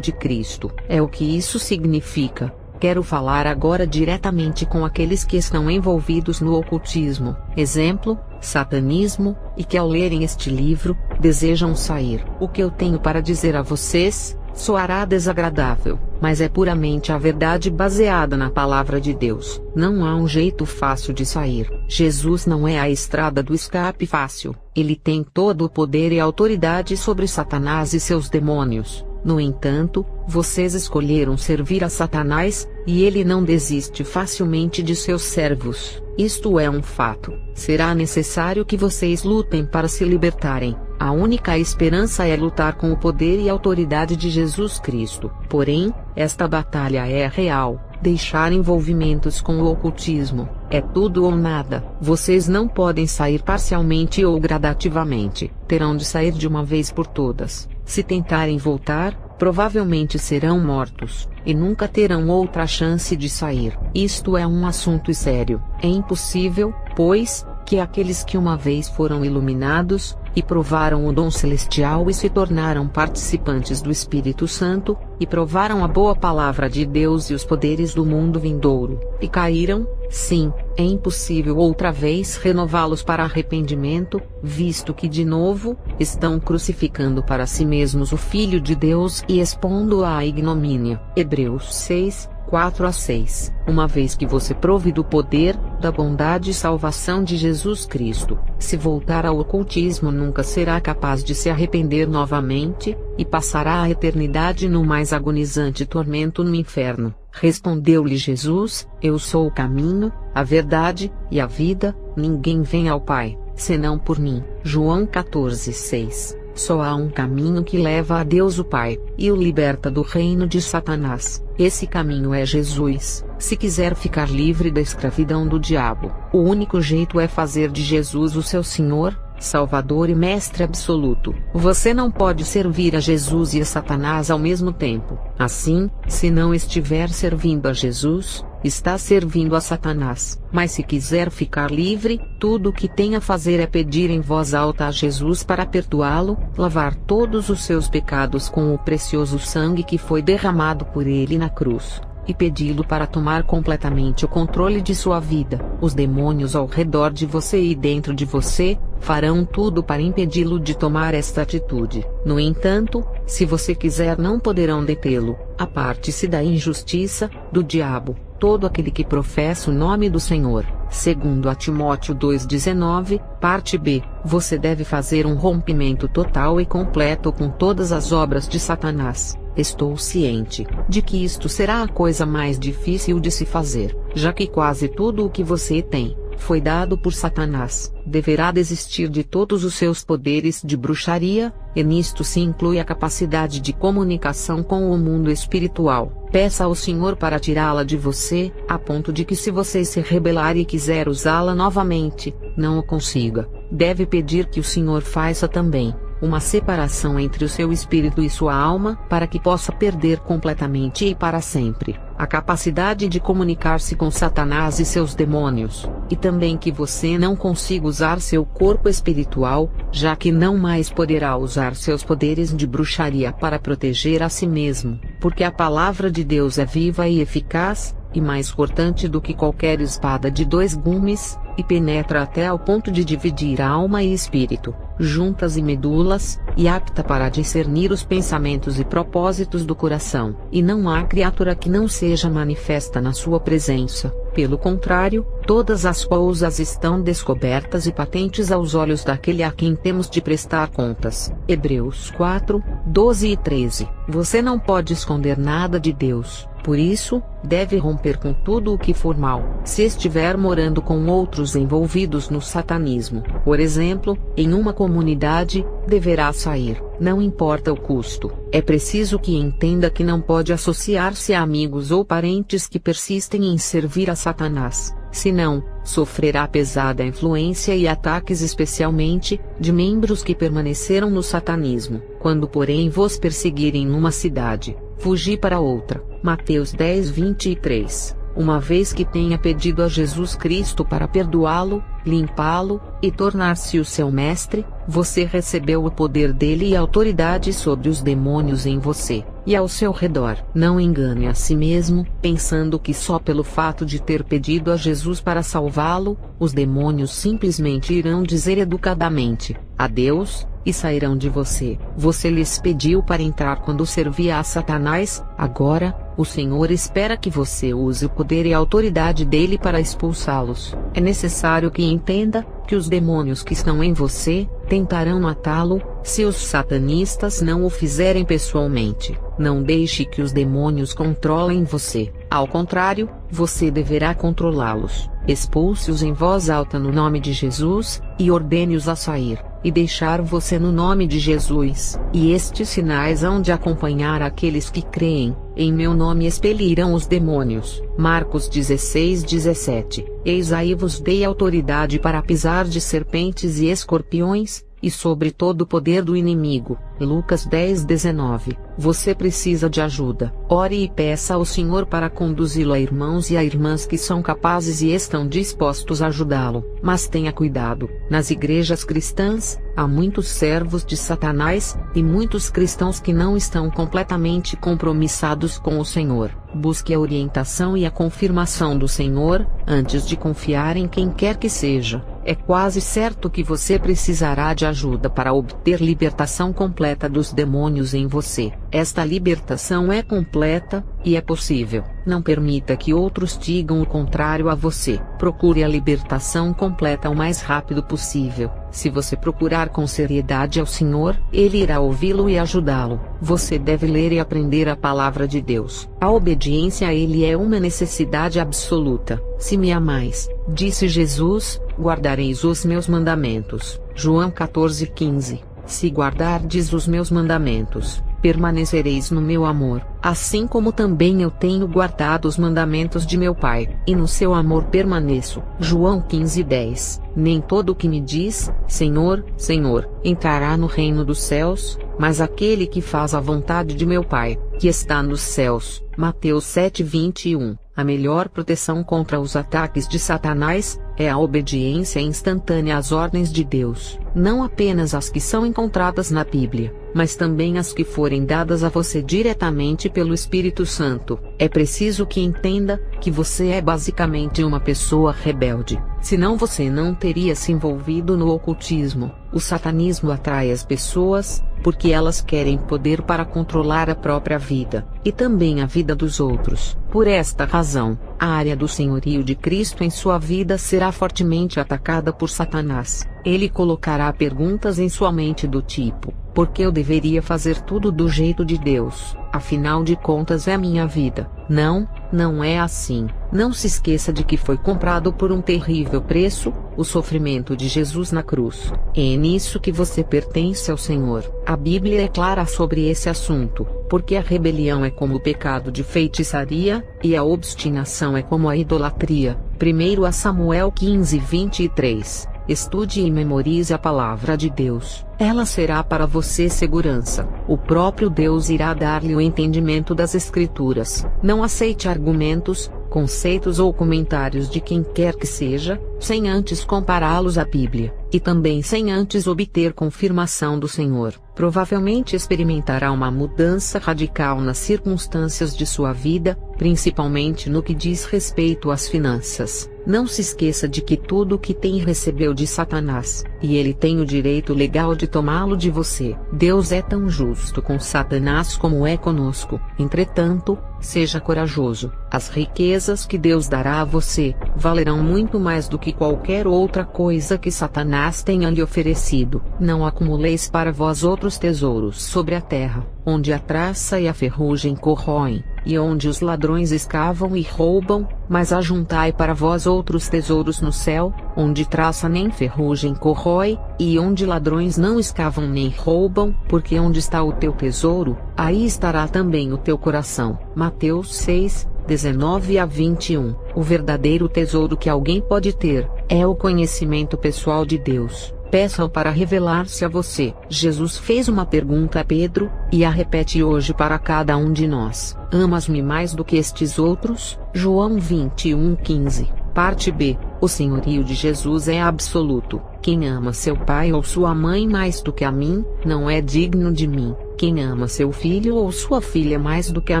de Cristo. É o que isso significa. Quero falar agora diretamente com aqueles que estão envolvidos no ocultismo, exemplo, satanismo, e que ao lerem este livro, desejam sair. O que eu tenho para dizer a vocês soará desagradável, mas é puramente a verdade baseada na palavra de Deus. Não há um jeito fácil de sair. Jesus não é a estrada do escape fácil. Ele tem todo o poder e autoridade sobre Satanás e seus demônios. No entanto, vocês escolheram servir a Satanás, e ele não desiste facilmente de seus servos. Isto é um fato. Será necessário que vocês lutem para se libertarem. A única esperança é lutar com o poder e autoridade de Jesus Cristo. Porém, esta batalha é real. Deixar envolvimentos com o ocultismo é tudo ou nada. Vocês não podem sair parcialmente ou gradativamente. Terão de sair de uma vez por todas. Se tentarem voltar, provavelmente serão mortos, e nunca terão outra chance de sair. Isto é um assunto sério. É impossível, pois, que aqueles que uma vez foram iluminados, e provaram o dom celestial e se tornaram participantes do Espírito Santo, e provaram a boa palavra de Deus e os poderes do mundo vindouro, e caíram, sim, é impossível outra vez renová-los para arrependimento, visto que de novo, estão crucificando para si mesmos o Filho de Deus e expondo-o à ignomínia. Hebreus 6, 4-6. Uma vez que você prove do poder, da bondade e salvação de Jesus Cristo, se voltar ao ocultismo nunca será capaz de se arrepender novamente, e passará a eternidade no mais agonizante tormento no inferno. Respondeu-lhe Jesus: Eu sou o caminho, a verdade, e a vida, ninguém vem ao Pai, senão por mim. João 14:6. Só há um caminho que leva a Deus o Pai, e o liberta do reino de Satanás. Esse caminho é Jesus. Se quiser ficar livre da escravidão do diabo, o único jeito é fazer de Jesus o seu Senhor, Salvador e Mestre absoluto. Você não pode servir a Jesus e a Satanás ao mesmo tempo. Assim, se não estiver servindo a Jesus, está servindo a Satanás. Mas se quiser ficar livre, tudo o que tem a fazer é pedir em voz alta a Jesus para perdoá-lo, lavar todos os seus pecados com o precioso sangue que foi derramado por ele na cruz, e pedi-lo para tomar completamente o controle de sua vida. Os demônios ao redor de você e dentro de você farão tudo para impedi-lo de tomar esta atitude. No entanto, se você quiser, não poderão detê-lo. Aparte-se da injustiça do diabo, todo aquele que professa o nome do Senhor. Segundo a Timóteo 2,19, parte B, você deve fazer um rompimento total e completo com todas as obras de Satanás. Estou ciente de que isto será a coisa mais difícil de se fazer, já que quase tudo o que você tem foi dado por Satanás. Deverá desistir de todos os seus poderes de bruxaria, e nisto se inclui a capacidade de comunicação com o mundo espiritual. Peça ao Senhor para tirá-la de você, a ponto de que, se você se rebelar e quiser usá-la novamente, não o consiga. Deve pedir que o Senhor faça também uma separação entre o seu espírito e sua alma, para que possa perder completamente e para sempre a capacidade de comunicar-se com Satanás e seus demônios, e também que você não consiga usar seu corpo espiritual, já que não mais poderá usar seus poderes de bruxaria para proteger a si mesmo, porque a palavra de Deus é viva e eficaz, e mais cortante do que qualquer espada de dois gumes, e penetra até ao ponto de dividir alma e espírito, juntas e medulas, e apta para discernir os pensamentos e propósitos do coração. E não há criatura que não seja manifesta na sua presença. Pelo contrário, todas as coisas estão descobertas e patentes aos olhos daquele a quem temos de prestar contas. Hebreus 4, 12 e 13. Você não pode esconder nada de Deus, por isso, deve romper com tudo o que for mal. Se estiver morando com outros envolvidos no satanismo, por exemplo, em uma comunidade, deverá sair, não importa o custo. É preciso que entenda que não pode associar-se a amigos ou parentes que persistem em servir a Satanás, senão, sofrerá pesada influência e ataques, especialmente, de membros que permaneceram no satanismo. Quando porém vos perseguirem numa cidade, fugi para outra. Mateus 10, 23. Uma vez que tenha pedido a Jesus Cristo para perdoá-lo, limpá-lo, e tornar-se o seu mestre, você recebeu o poder dele e autoridade sobre os demônios em você e ao seu redor. Não engane a si mesmo, pensando que só pelo fato de ter pedido a Jesus para salvá-lo, os demônios simplesmente irão dizer educadamente adeus e sairão de você. Você lhes pediu para entrar quando servia a Satanás, agora, o Senhor espera que você use o poder e a autoridade dele para expulsá-los. É necessário que entenda que os demônios que estão em você tentarão matá-lo, se os satanistas não o fizerem pessoalmente. Não deixe que os demônios controlem você. Ao contrário, você deverá controlá-los. Expulse-os em voz alta no nome de Jesus, e ordene-os a sair, e deixar você no nome de Jesus. E estes sinais hão de acompanhar aqueles que creem. Em meu nome expelirão os demônios. Marcos 16, 17. Eis aí vos dei autoridade para pisar de serpentes e escorpiões, e sobre todo o poder do inimigo. Lucas 10, 19. Você precisa de ajuda. Ore e peça ao Senhor para conduzi-lo a irmãos e a irmãs que são capazes e estão dispostos a ajudá-lo. Mas tenha cuidado. Nas igrejas cristãs, há muitos servos de Satanás, e muitos cristãos que não estão completamente compromissados com o Senhor. Busque a orientação e a confirmação do Senhor, antes de confiar em quem quer que seja. É quase certo que você precisará de ajuda para obter libertação completa dos demônios em você. Esta libertação é completa, e é possível. Não permita que outros digam o contrário a você. Procure a libertação completa o mais rápido possível. Se você procurar com seriedade ao Senhor, Ele irá ouvi-lo e ajudá-lo. Você deve ler e aprender a palavra de Deus. A obediência a Ele é uma necessidade absoluta. Se me amais, disse Jesus, guardareis os meus mandamentos. João 14:15. Se guardardes os meus mandamentos, permanecereis no meu amor, assim como também eu tenho guardado os mandamentos de meu Pai, e no seu amor permaneço. João 15:10. Nem todo o que me diz, Senhor, Senhor, entrará no reino dos céus, mas aquele que faz a vontade de meu Pai, que está nos céus. Mateus 7:21. A melhor proteção contra os ataques de Satanás é a obediência instantânea às ordens de Deus, não apenas as que são encontradas na Bíblia, mas também as que forem dadas a você diretamente pelo Espírito Santo. É preciso que entenda que você é basicamente uma pessoa rebelde, senão você não teria se envolvido no ocultismo. O satanismo atrai as pessoas, porque elas querem poder para controlar a própria vida, e também a vida dos outros. Por esta razão, a área do senhorio de Cristo em sua vida será fortemente atacada por Satanás. Ele colocará perguntas em sua mente do tipo: por que eu deveria fazer tudo do jeito de Deus? Afinal de contas é minha vida. Não, não é assim. Não se esqueça de que foi comprado por um terrível preço, o sofrimento de Jesus na cruz. É nisso que você pertence ao Senhor. A Bíblia é clara sobre esse assunto, porque a rebelião é como o pecado de feitiçaria, e a obstinação é como a idolatria. 1 Samuel 15:23. Estude e memorize a palavra de Deus. Ela será para você segurança. O próprio Deus irá dar-lhe o entendimento das Escrituras. Não aceite argumentos, conceitos ou comentários de quem quer que seja, sem antes compará-los à Bíblia, e também sem antes obter confirmação do Senhor, provavelmente experimentará uma mudança radical nas circunstâncias de sua vida, principalmente no que diz respeito às finanças. Não se esqueça de que tudo o que tem recebeu de Satanás, e ele tem o direito legal de tomá-lo de você. Deus é tão justo com Satanás como é conosco. Entretanto, seja corajoso. As riquezas que Deus dará a você valerão muito mais do que qualquer outra coisa que Satanás tenha lhe oferecido. Não acumuleis para vós outros tesouros sobre a terra, onde a traça e a ferrugem corroem, e onde os ladrões escavam e roubam, mas ajuntai para vós outros tesouros no céu, onde traça nem ferrugem corrói, e onde ladrões não escavam nem roubam, porque onde está o teu tesouro, aí estará também o teu coração. Mateus 6, 19 a 21. O verdadeiro tesouro que alguém pode ter é o conhecimento pessoal de Deus. Peça-o para revelar-se a você. Jesus fez uma pergunta a Pedro, e a repete hoje para cada um de nós. Amas-me mais do que estes outros? João 21:15. Parte B. O senhorio de Jesus é absoluto. Quem ama seu pai ou sua mãe mais do que a mim, não é digno de mim. Quem ama seu filho ou sua filha mais do que a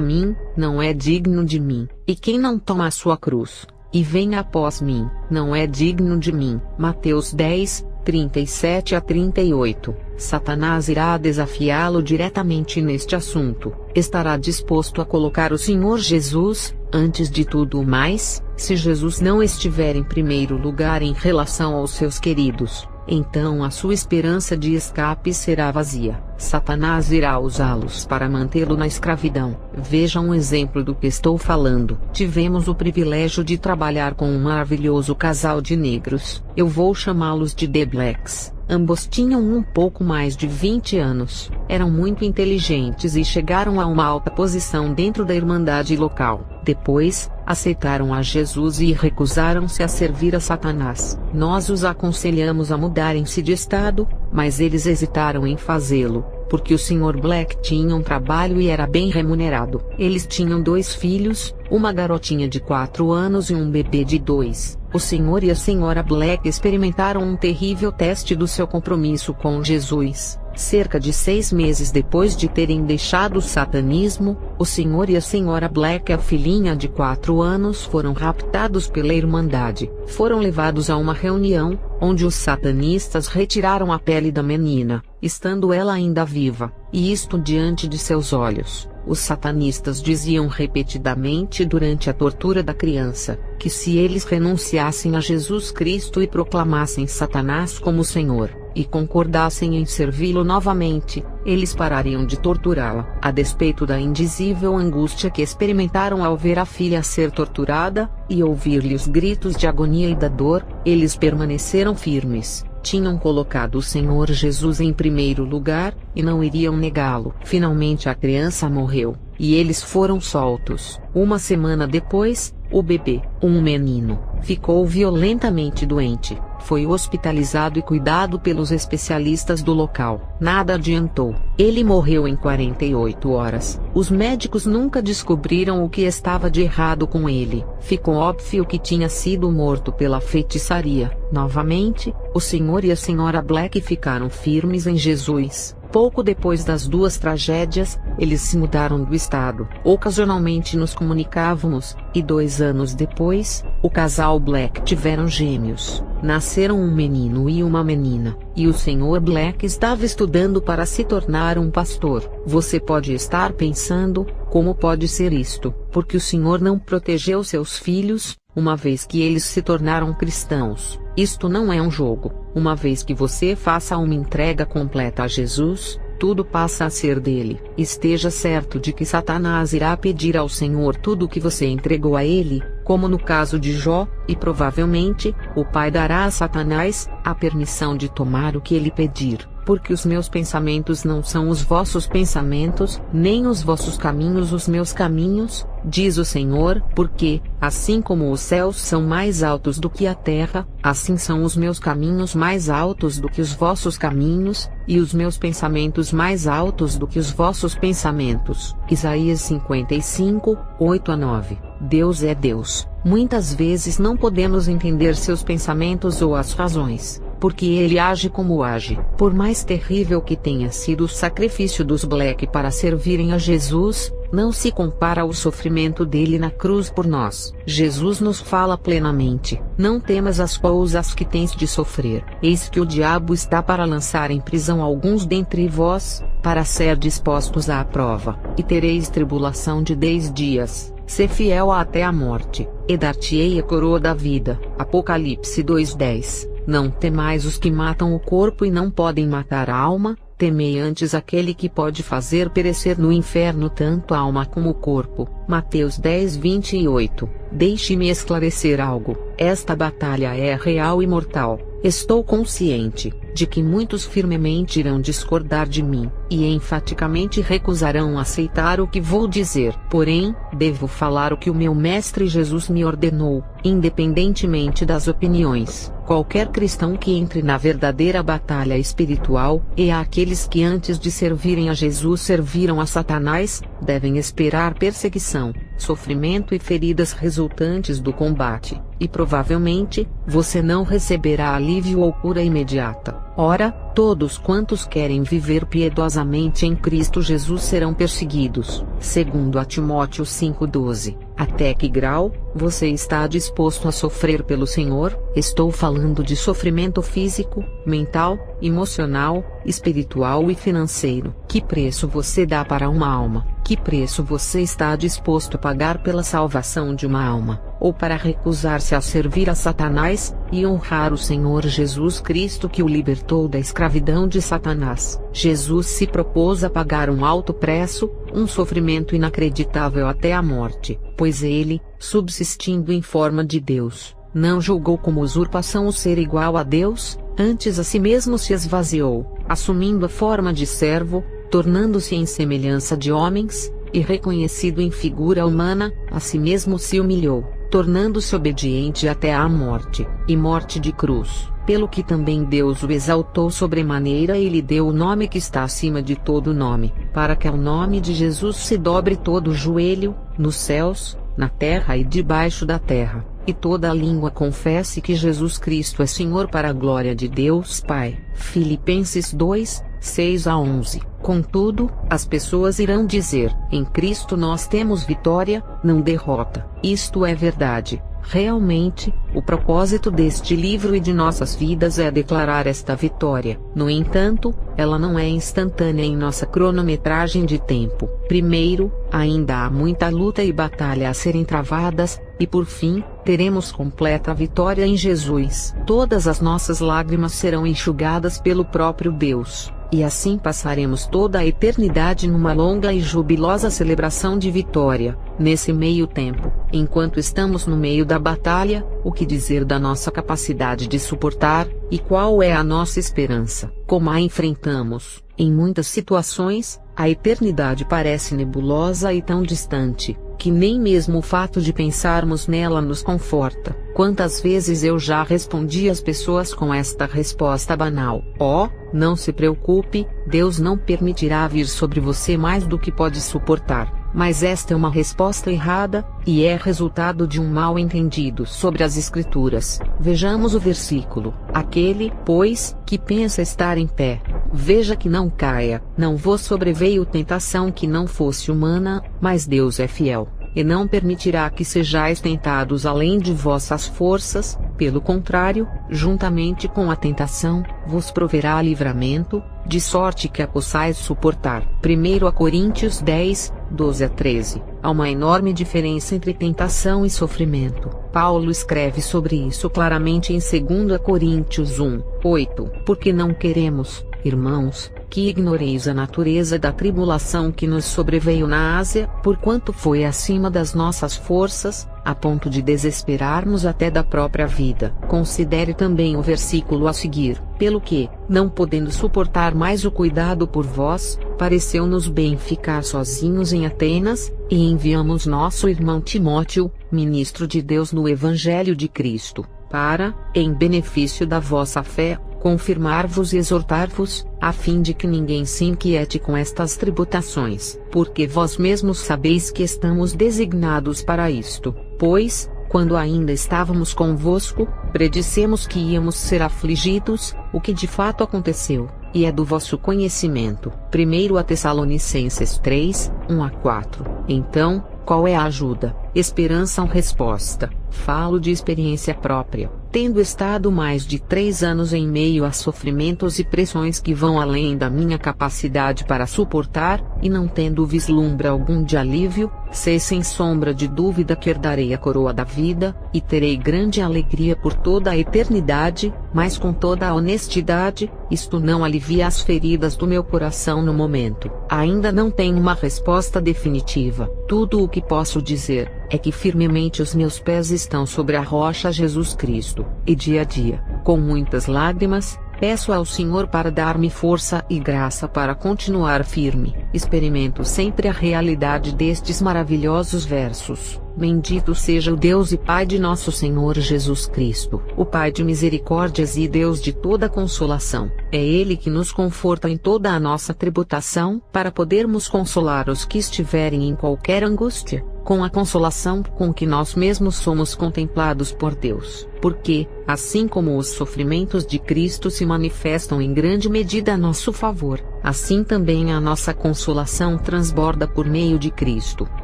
mim, não é digno de mim. E quem não toma a sua cruz, e vem após mim, não é digno de mim. Mateus 10, 37 a 38. Satanás irá desafiá-lo diretamente neste assunto. Estará disposto a colocar o Senhor Jesus, antes de tudo mais? Se Jesus não estiver em primeiro lugar em relação aos seus queridos, então a sua esperança de escape será vazia. Satanás irá usá-los para mantê-lo na escravidão. Veja um exemplo do que estou falando. Tivemos o privilégio de trabalhar com um maravilhoso casal de negros. Eu vou chamá-los de The Blacks. Ambos tinham um pouco mais de 20 anos. Eram muito inteligentes e chegaram a uma alta posição dentro da irmandade local. Depois, aceitaram a Jesus e recusaram-se a servir a Satanás. Nós os aconselhamos a mudarem-se de estado, mas eles hesitaram em fazê-lo, porque o Sr. Black tinha um trabalho e era bem remunerado. Eles tinham 2 filhos, uma garotinha de 4 anos e um bebê de 2. O Sr. e a Sra. Black experimentaram um terrível teste do seu compromisso com Jesus. Cerca de 6 meses depois de terem deixado o satanismo, o Sr. e a Sra. Black e a filhinha de 4 anos foram raptados pela Irmandade. Foram levados a uma reunião, onde os satanistas retiraram a pele da menina, estando ela ainda viva, e isto diante de seus olhos. Os satanistas diziam repetidamente durante a tortura da criança, que se eles renunciassem a Jesus Cristo e proclamassem Satanás como Senhor, e concordassem em servi-lo novamente, eles parariam de torturá-la. A despeito da indizível angústia que experimentaram ao ver a filha ser torturada, e ouvir-lhe os gritos de agonia e da dor, eles permaneceram firmes. Tinham colocado o Senhor Jesus em primeiro lugar, e não iriam negá-lo. Finalmente a criança morreu, e eles foram soltos. Uma semana depois, o bebê, um menino, ficou violentamente doente. Foi hospitalizado e cuidado pelos especialistas do local. Nada adiantou. Ele morreu em 48 horas. Os médicos nunca descobriram o que estava de errado com ele. Ficou óbvio que tinha sido morto pela feitiçaria. Novamente, o Sr. e a Sra. Black ficaram firmes em Jesus. Pouco depois das 2 tragédias, eles se mudaram do estado. Ocasionalmente nos comunicávamos, e 2 anos depois, o casal Black tiveram gêmeos. Nasceram um menino e uma menina, e o Sr. Black estava estudando para se tornar um pastor. Você pode estar pensando, como pode ser isto? Porque o Senhor não protegeu seus filhos, uma vez que eles se tornaram cristãos. Isto não é um jogo. Uma vez que você faça uma entrega completa a Jesus, tudo passa a ser dele. Esteja certo de que Satanás irá pedir ao Senhor tudo o que você entregou a ele, como no caso de Jó, e provavelmente, o Pai dará a Satanás a permissão de tomar o que ele pedir. Porque os meus pensamentos não são os vossos pensamentos, nem os vossos caminhos os meus caminhos, diz o Senhor, porque, assim como os céus são mais altos do que a terra, assim são os meus caminhos mais altos do que os vossos caminhos, e os meus pensamentos mais altos do que os vossos pensamentos. Isaías 55, 8 a 9. Deus é Deus. Muitas vezes não podemos entender seus pensamentos ou as razões, porque ele age como age. Por mais terrível que tenha sido o sacrifício dos Black para servirem a Jesus, não se compara ao sofrimento dele na cruz por nós. Jesus nos fala plenamente: não temas as coisas que tens de sofrer. Eis que o diabo está para lançar em prisão alguns dentre vós, para ser dispostos à prova, e tereis tribulação de 10 dias. Sê fiel até a morte, e dar-te-ei a coroa da vida. Apocalipse 2:10. Não temais os que matam o corpo e não podem matar a alma, temei antes aquele que pode fazer perecer no inferno tanto a alma como o corpo. Mateus 10:28. Deixe-me esclarecer algo: esta batalha é real e mortal. Estou consciente de que muitos firmemente irão discordar de mim, e enfaticamente recusarão aceitar o que vou dizer. Porém, devo falar o que o meu Mestre Jesus me ordenou, independentemente das opiniões. Qualquer cristão que entre na verdadeira batalha espiritual, e aqueles que antes de servirem a Jesus serviram a Satanás, devem esperar perseguição, sofrimento e feridas resultantes do combate, e provavelmente, você não receberá alívio ou cura imediata. Ora, todos quantos querem viver piedosamente em Cristo Jesus serão perseguidos. Segundo a Timóteo 5:12. Até que grau você está disposto a sofrer pelo Senhor? Estou falando de sofrimento físico, mental, emocional, espiritual e financeiro. Que preço você dá para uma alma? Que preço você está disposto a pagar pela salvação de uma alma? Ou para recusar-se a servir a Satanás, e honrar o Senhor Jesus Cristo que o libertou da escravidão de Satanás? Jesus se propôs a pagar um alto preço, um sofrimento inacreditável até a morte, pois ele, subsistindo em forma de Deus, não julgou como usurpação o ser igual a Deus, antes a si mesmo se esvaziou, assumindo a forma de servo, tornando-se em semelhança de homens, e reconhecido em figura humana, a si mesmo se humilhou, tornando-se obediente até à morte, e morte de cruz, pelo que também Deus o exaltou sobremaneira e lhe deu o nome que está acima de todo nome, para que ao nome de Jesus se dobre todo o joelho, nos céus, na terra e debaixo da terra, e toda a língua confesse que Jesus Cristo é Senhor para a glória de Deus Pai. Filipenses 2:6-11. Contudo, as pessoas irão dizer: em Cristo nós temos vitória, não derrota. Isto é verdade. Realmente, o propósito deste livro e de nossas vidas é declarar esta vitória. No entanto, ela não é instantânea em nossa cronometragem de tempo. Primeiro, ainda há muita luta e batalha a serem travadas, e por fim, teremos completa vitória em Jesus. Todas as nossas lágrimas serão enxugadas pelo próprio Deus, e assim passaremos toda a eternidade numa longa e jubilosa celebração de vitória. Nesse meio tempo, enquanto estamos no meio da batalha, o que dizer da nossa capacidade de suportar, e qual é a nossa esperança? Como a enfrentamos? Em muitas situações, a eternidade parece nebulosa e tão distante, que nem mesmo o fato de pensarmos nela nos conforta. Quantas vezes eu já respondi às pessoas com esta resposta banal: oh, não se preocupe, Deus não permitirá vir sobre você mais do que pode suportar. Mas esta é uma resposta errada, e é resultado de um mal entendido sobre as Escrituras. Vejamos o versículo: aquele, pois, que pensa estar em pé, veja que não caia. Não vos sobreveio tentação que não fosse humana, mas Deus é fiel, e não permitirá que sejais tentados além de vossas forças, pelo contrário, juntamente com a tentação, vos proverá livramento, de sorte que a possais suportar. 1 Coríntios 10:12-13. Há uma enorme diferença entre tentação e sofrimento. Paulo escreve sobre isso claramente em 2 Coríntios 1:8. Porque não queremos, irmãos, que ignoreis a natureza da tribulação que nos sobreveio na Ásia, porquanto foi acima das nossas forças, a ponto de desesperarmos até da própria vida. Considere também o versículo a seguir: pelo que, não podendo suportar mais o cuidado por vós, pareceu-nos bem ficar sozinhos em Atenas, e enviamos nosso irmão Timóteo, ministro de Deus no Evangelho de Cristo, para, em benefício da vossa fé, confirmar-vos e exortar-vos, a fim de que ninguém se inquiete com estas tribulações, porque vós mesmos sabeis que estamos designados para isto, pois, quando ainda estávamos convosco, predissemos que íamos ser afligidos, o que de fato aconteceu, e é do vosso conhecimento. 1 Tessalonicenses 3, 1-4. Então, qual é a ajuda, esperança ou resposta? Falo de experiência própria, tendo estado mais de 3 anos em meio a sofrimentos e pressões que vão além da minha capacidade para suportar, e não tendo vislumbre algum de alívio, sei sem sombra de dúvida que herdarei a coroa da vida, e terei grande alegria por toda a eternidade, mas com toda a honestidade, isto não alivia as feridas do meu coração no momento. Ainda não tenho uma resposta definitiva. Tudo o que posso dizer é que firmemente os meus pés estão sobre a rocha Jesus Cristo, e dia a dia, com muitas lágrimas, peço ao Senhor para dar-me força e graça para continuar firme. Experimento sempre a realidade destes maravilhosos versos. Bendito seja o Deus e Pai de nosso Senhor Jesus Cristo, o Pai de misericórdias e Deus de toda consolação. É Ele que nos conforta em toda a nossa tribulação, para podermos consolar os que estiverem em qualquer angústia, com a consolação com que nós mesmos somos contemplados por Deus. Porque, assim como os sofrimentos de Cristo se manifestam em grande medida a nosso favor, assim também a nossa consolação transborda por meio de Cristo.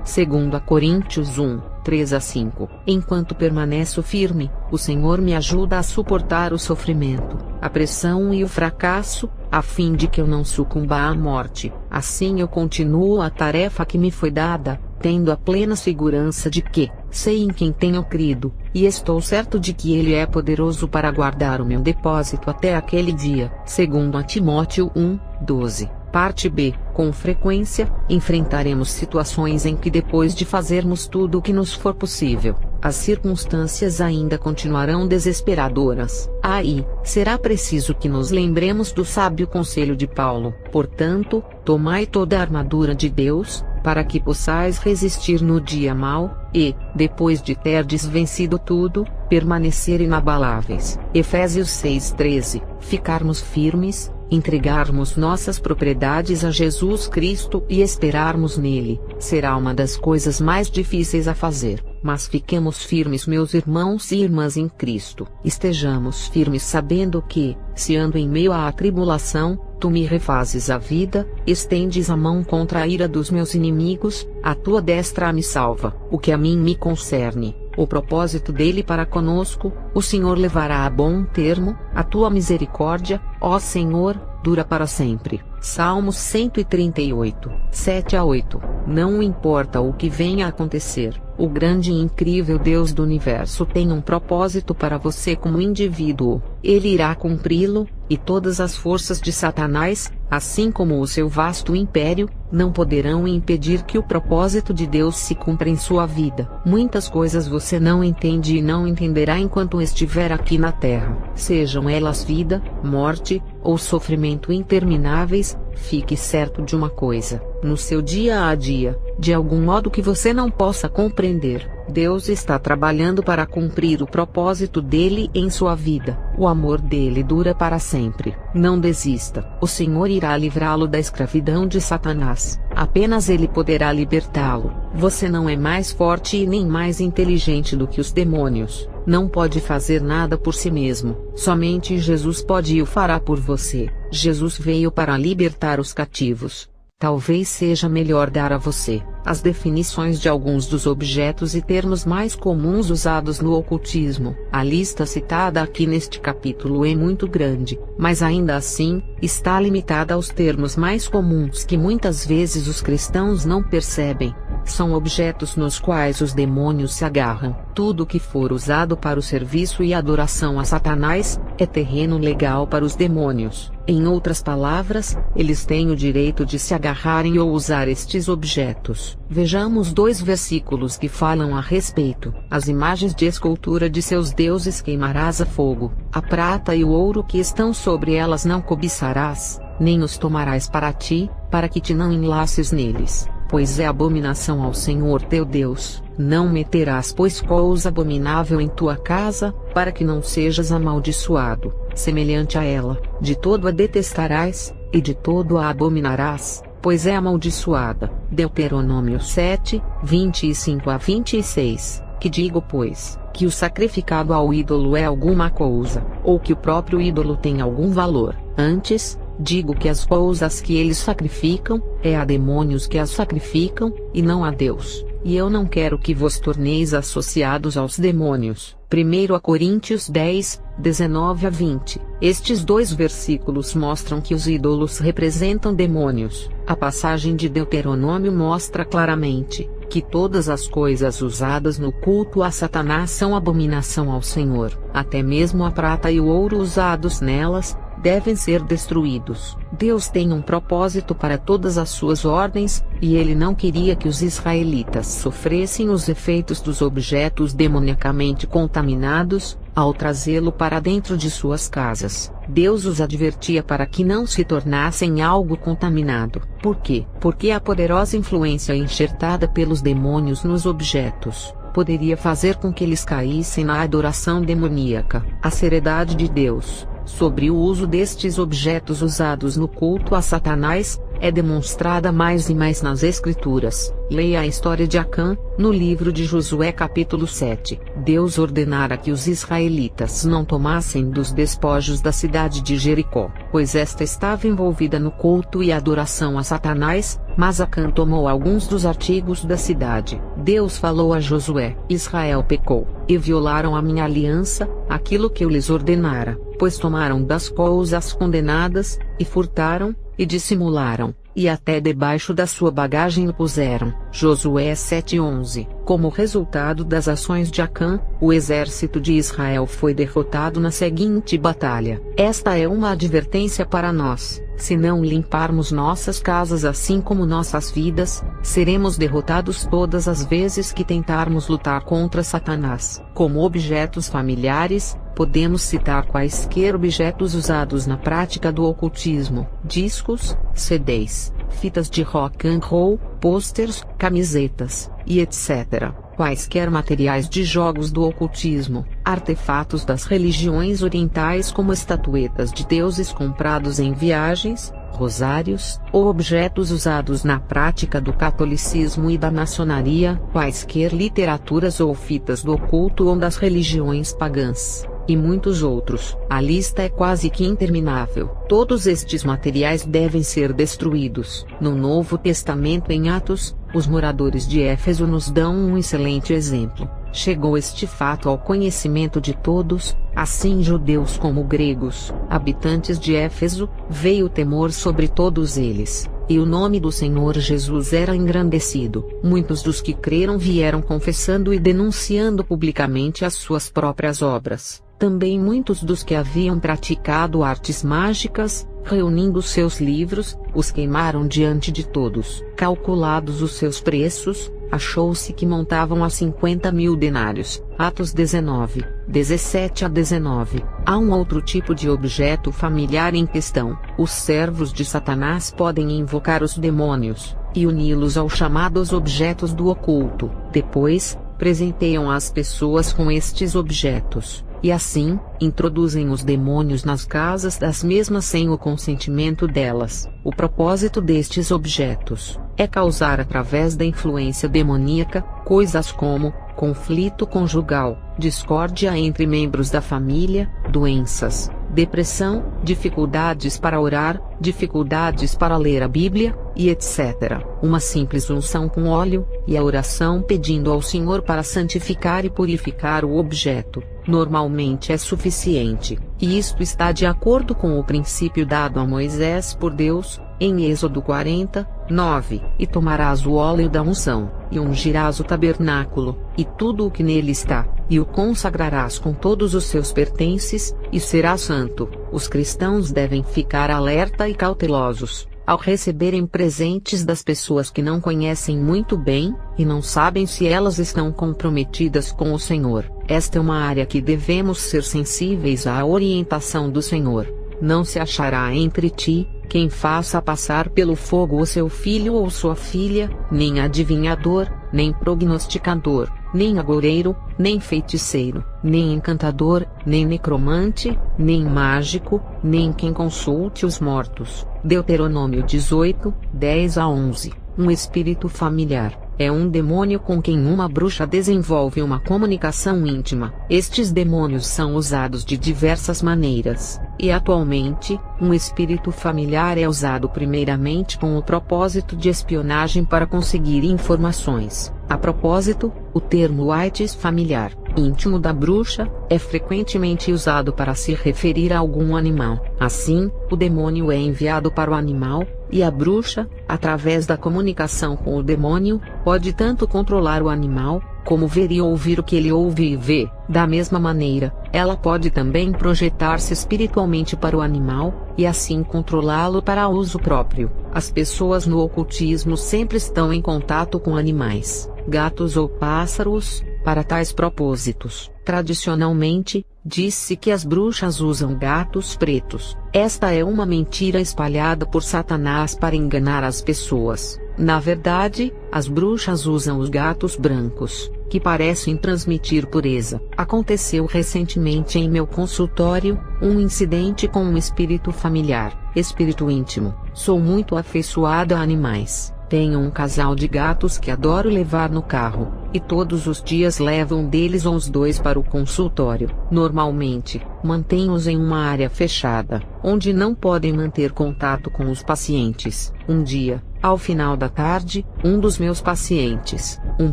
2 Coríntios 1, 3-5. Enquanto permaneço firme, o Senhor me ajuda a suportar o sofrimento, a pressão e o fracasso, a fim de que eu não sucumba à morte. Assim eu continuo a tarefa que me foi dada, tendo a plena segurança de que, sei em quem tenho crido, e estou certo de que Ele é poderoso para guardar o meu depósito até aquele dia. 2 Timóteo 1, 12. Parte B. Com frequência, enfrentaremos situações em que depois de fazermos tudo o que nos for possível, as circunstâncias ainda continuarão desesperadoras. Aí, será preciso que nos lembremos do sábio conselho de Paulo. Portanto, tomai toda a armadura de Deus, para que possais resistir no dia mau, e, depois de terdes vencido tudo, permanecer inabaláveis. Efésios 6:13. Ficarmos firmes, entregarmos nossas propriedades a Jesus Cristo e esperarmos nele, será uma das coisas mais difíceis a fazer. Mas fiquemos firmes, meus irmãos e irmãs em Cristo. Estejamos firmes sabendo que, se ando em meio à tribulação, tu me refazes a vida, estendes a mão contra a ira dos meus inimigos, a tua destra me salva. O que a mim me concerne, o propósito dele para conosco, o Senhor levará a bom termo. A tua misericórdia, ó Senhor, dura para sempre. Salmos 138, 7-8. Não importa o que venha a acontecer, o grande e incrível Deus do universo tem um propósito para você como indivíduo. Ele irá cumpri-lo, e todas as forças de Satanás, assim como o seu vasto império, não poderão impedir que o propósito de Deus se cumpra em sua vida. Muitas coisas você não entende e não entenderá enquanto estiver aqui na Terra, sejam elas vida, morte, ou sofrimento intermináveis. Fique certo de uma coisa: no seu dia a dia, de algum modo que você não possa compreender, Deus está trabalhando para cumprir o propósito dele em sua vida. O amor dele dura para sempre. Não desista. O Senhor irá livrá-lo da escravidão de Satanás. Apenas ele poderá libertá-lo. Você não é mais forte e nem mais inteligente do que os demônios. Não pode fazer nada por si mesmo. Somente Jesus pode e o fará por você. Jesus veio para libertar os cativos. Talvez seja melhor dar a você as definições de alguns dos objetos e termos mais comuns usados no ocultismo. A lista citada aqui neste capítulo é muito grande, mas ainda assim, está limitada aos termos mais comuns que muitas vezes os cristãos não percebem. São objetos nos quais os demônios se agarram. Tudo que for usado para o serviço e adoração a Satanás, é terreno legal para os demônios. Em outras palavras, eles têm o direito de se agarrarem ou usar estes objetos. Vejamos 2 versículos que falam a respeito. As imagens de escultura de seus deuses queimarás a fogo. A prata e o ouro que estão sobre elas não cobiçarás, nem os tomarás para ti, para que te não enlaces neles. pois é abominação ao Senhor teu Deus. Não meterás pois coisa abominável em tua casa, para que não sejas amaldiçoado, semelhante a ela, de todo a detestarás, e de todo a abominarás, pois é amaldiçoada. Deuteronômio 7, 25 a 26. Que digo pois, que o sacrificado ao ídolo é alguma coisa, ou que o próprio ídolo tem algum valor? Antes, digo que as coisas que eles sacrificam, é a demônios que as sacrificam, e não a Deus. E eu não quero que vos torneis associados aos demônios. 1 Coríntios 10, 19 a 20. Estes dois versículos mostram que os ídolos representam demônios. A passagem de Deuteronômio mostra claramente que todas as coisas usadas no culto a Satanás são abominação ao Senhor. Até mesmo a prata e o ouro usados nelas devem ser destruídos. Deus tem um propósito para todas as suas ordens, e ele não queria que os israelitas sofressem os efeitos dos objetos demoniacamente contaminados, ao trazê-lo para dentro de suas casas. Deus os advertia para que não se tornassem algo contaminado. Por quê? Porque a poderosa influência enxertada pelos demônios nos objetos poderia fazer com que eles caíssem na adoração demoníaca. A seriedade de Deus sobre o uso destes objetos usados no culto a Satanás é demonstrada mais e mais nas Escrituras. Leia a história de Acã, no livro de Josué capítulo 7. Deus ordenara que os israelitas não tomassem dos despojos da cidade de Jericó, pois esta estava envolvida no culto e adoração a Satanás, mas Acã tomou alguns dos artigos da cidade. Deus falou a Josué: Israel pecou, e violaram a minha aliança, aquilo que eu lhes ordenara, pois tomaram das coisas condenadas, e furtaram, e dissimularam, e até debaixo da sua bagagem o puseram. Josué 7:11. Como resultado das ações de Acã, o exército de Israel foi derrotado na seguinte batalha. Esta é uma advertência para nós: se não limparmos nossas casas assim como nossas vidas, seremos derrotados todas as vezes que tentarmos lutar contra Satanás. Como objetos familiares, podemos citar quaisquer objetos usados na prática do ocultismo: discos, CDs, fitas de rock and roll, pôsteres, camisetas, e etc. Quaisquer materiais de jogos do ocultismo, artefatos das religiões orientais como estatuetas de deuses comprados em viagens, rosários, ou objetos usados na prática do catolicismo e da maçonaria, quaisquer literaturas ou fitas do oculto ou das religiões pagãs, e muitos outros. A lista é quase que interminável. Todos estes materiais devem ser destruídos. No Novo Testamento, em Atos, os moradores de Éfeso nos dão um excelente exemplo. Chegou este fato ao conhecimento de todos, assim judeus como gregos, habitantes de Éfeso, veio temor sobre todos eles, e o nome do Senhor Jesus era engrandecido. Muitos dos que creram vieram confessando e denunciando publicamente as suas próprias obras. Também muitos dos que haviam praticado artes mágicas, reunindo seus livros, os queimaram diante de todos. Calculados os seus preços, achou-se que montavam a 50.000 denários. Atos 19, 17 a 19. Há um outro tipo de objeto familiar em questão. Os servos de Satanás podem invocar os demônios, e uni-los aos chamados objetos do oculto. Depois, presenteiam as pessoas com estes objetos, e assim, introduzem os demônios nas casas das mesmas sem o consentimento delas. O propósito destes objetos é causar através da influência demoníaca, coisas como conflito conjugal, discórdia entre membros da família, doenças, depressão, dificuldades para orar, dificuldades para ler a Bíblia, e etc. Uma simples unção com óleo, e a oração pedindo ao Senhor para santificar e purificar o objeto, normalmente é suficiente, e isto está de acordo com o princípio dado a Moisés por Deus, em Êxodo 40, 9. E tomarás o óleo da unção, e ungirás o tabernáculo, e tudo o que nele está, e o consagrarás com todos os seus pertences, e será santo. Os cristãos devem ficar alerta e cautelosos ao receberem presentes das pessoas que não conhecem muito bem, e não sabem se elas estão comprometidas com o Senhor. Esta é uma área que devemos ser sensíveis à orientação do Senhor. Não se achará entre ti, quem faça passar pelo fogo o seu filho ou sua filha, nem adivinhador, nem prognosticador, nem agoureiro, nem feiticeiro, nem encantador, nem necromante, nem mágico, nem quem consulte os mortos. Deuteronômio 18, 10-11. Um espírito familiar é um demônio com quem uma bruxa desenvolve uma comunicação íntima. Estes demônios são usados de diversas maneiras, e atualmente, um espírito familiar é usado primeiramente com o propósito de espionagem para conseguir informações. A propósito, o termo whites familiar, íntimo da bruxa, é frequentemente usado para se referir a algum animal. Assim, o demônio é enviado para o animal, e a bruxa, através da comunicação com o demônio, pode tanto controlar o animal, como ver e ouvir o que ele ouve e vê. Da mesma maneira, ela pode também projetar-se espiritualmente para o animal, e assim controlá-lo para uso próprio. As pessoas no ocultismo sempre estão em contato com animais, gatos ou pássaros, para tais propósitos. Tradicionalmente, diz-se que as bruxas usam gatos pretos. Esta é uma mentira espalhada por Satanás para enganar as pessoas. Na verdade, as bruxas usam os gatos brancos, que parecem transmitir pureza. Aconteceu recentemente em meu consultório, um incidente com um espírito familiar, espírito íntimo. Sou muito afeiçoada a animais. Tenho um casal de gatos que adoro levar no carro, e todos os dias levo um deles ou os dois para o consultório. Normalmente, mantenho-os em uma área fechada, onde não podem manter contato com os pacientes. Um dia, ao final da tarde, um dos meus pacientes, um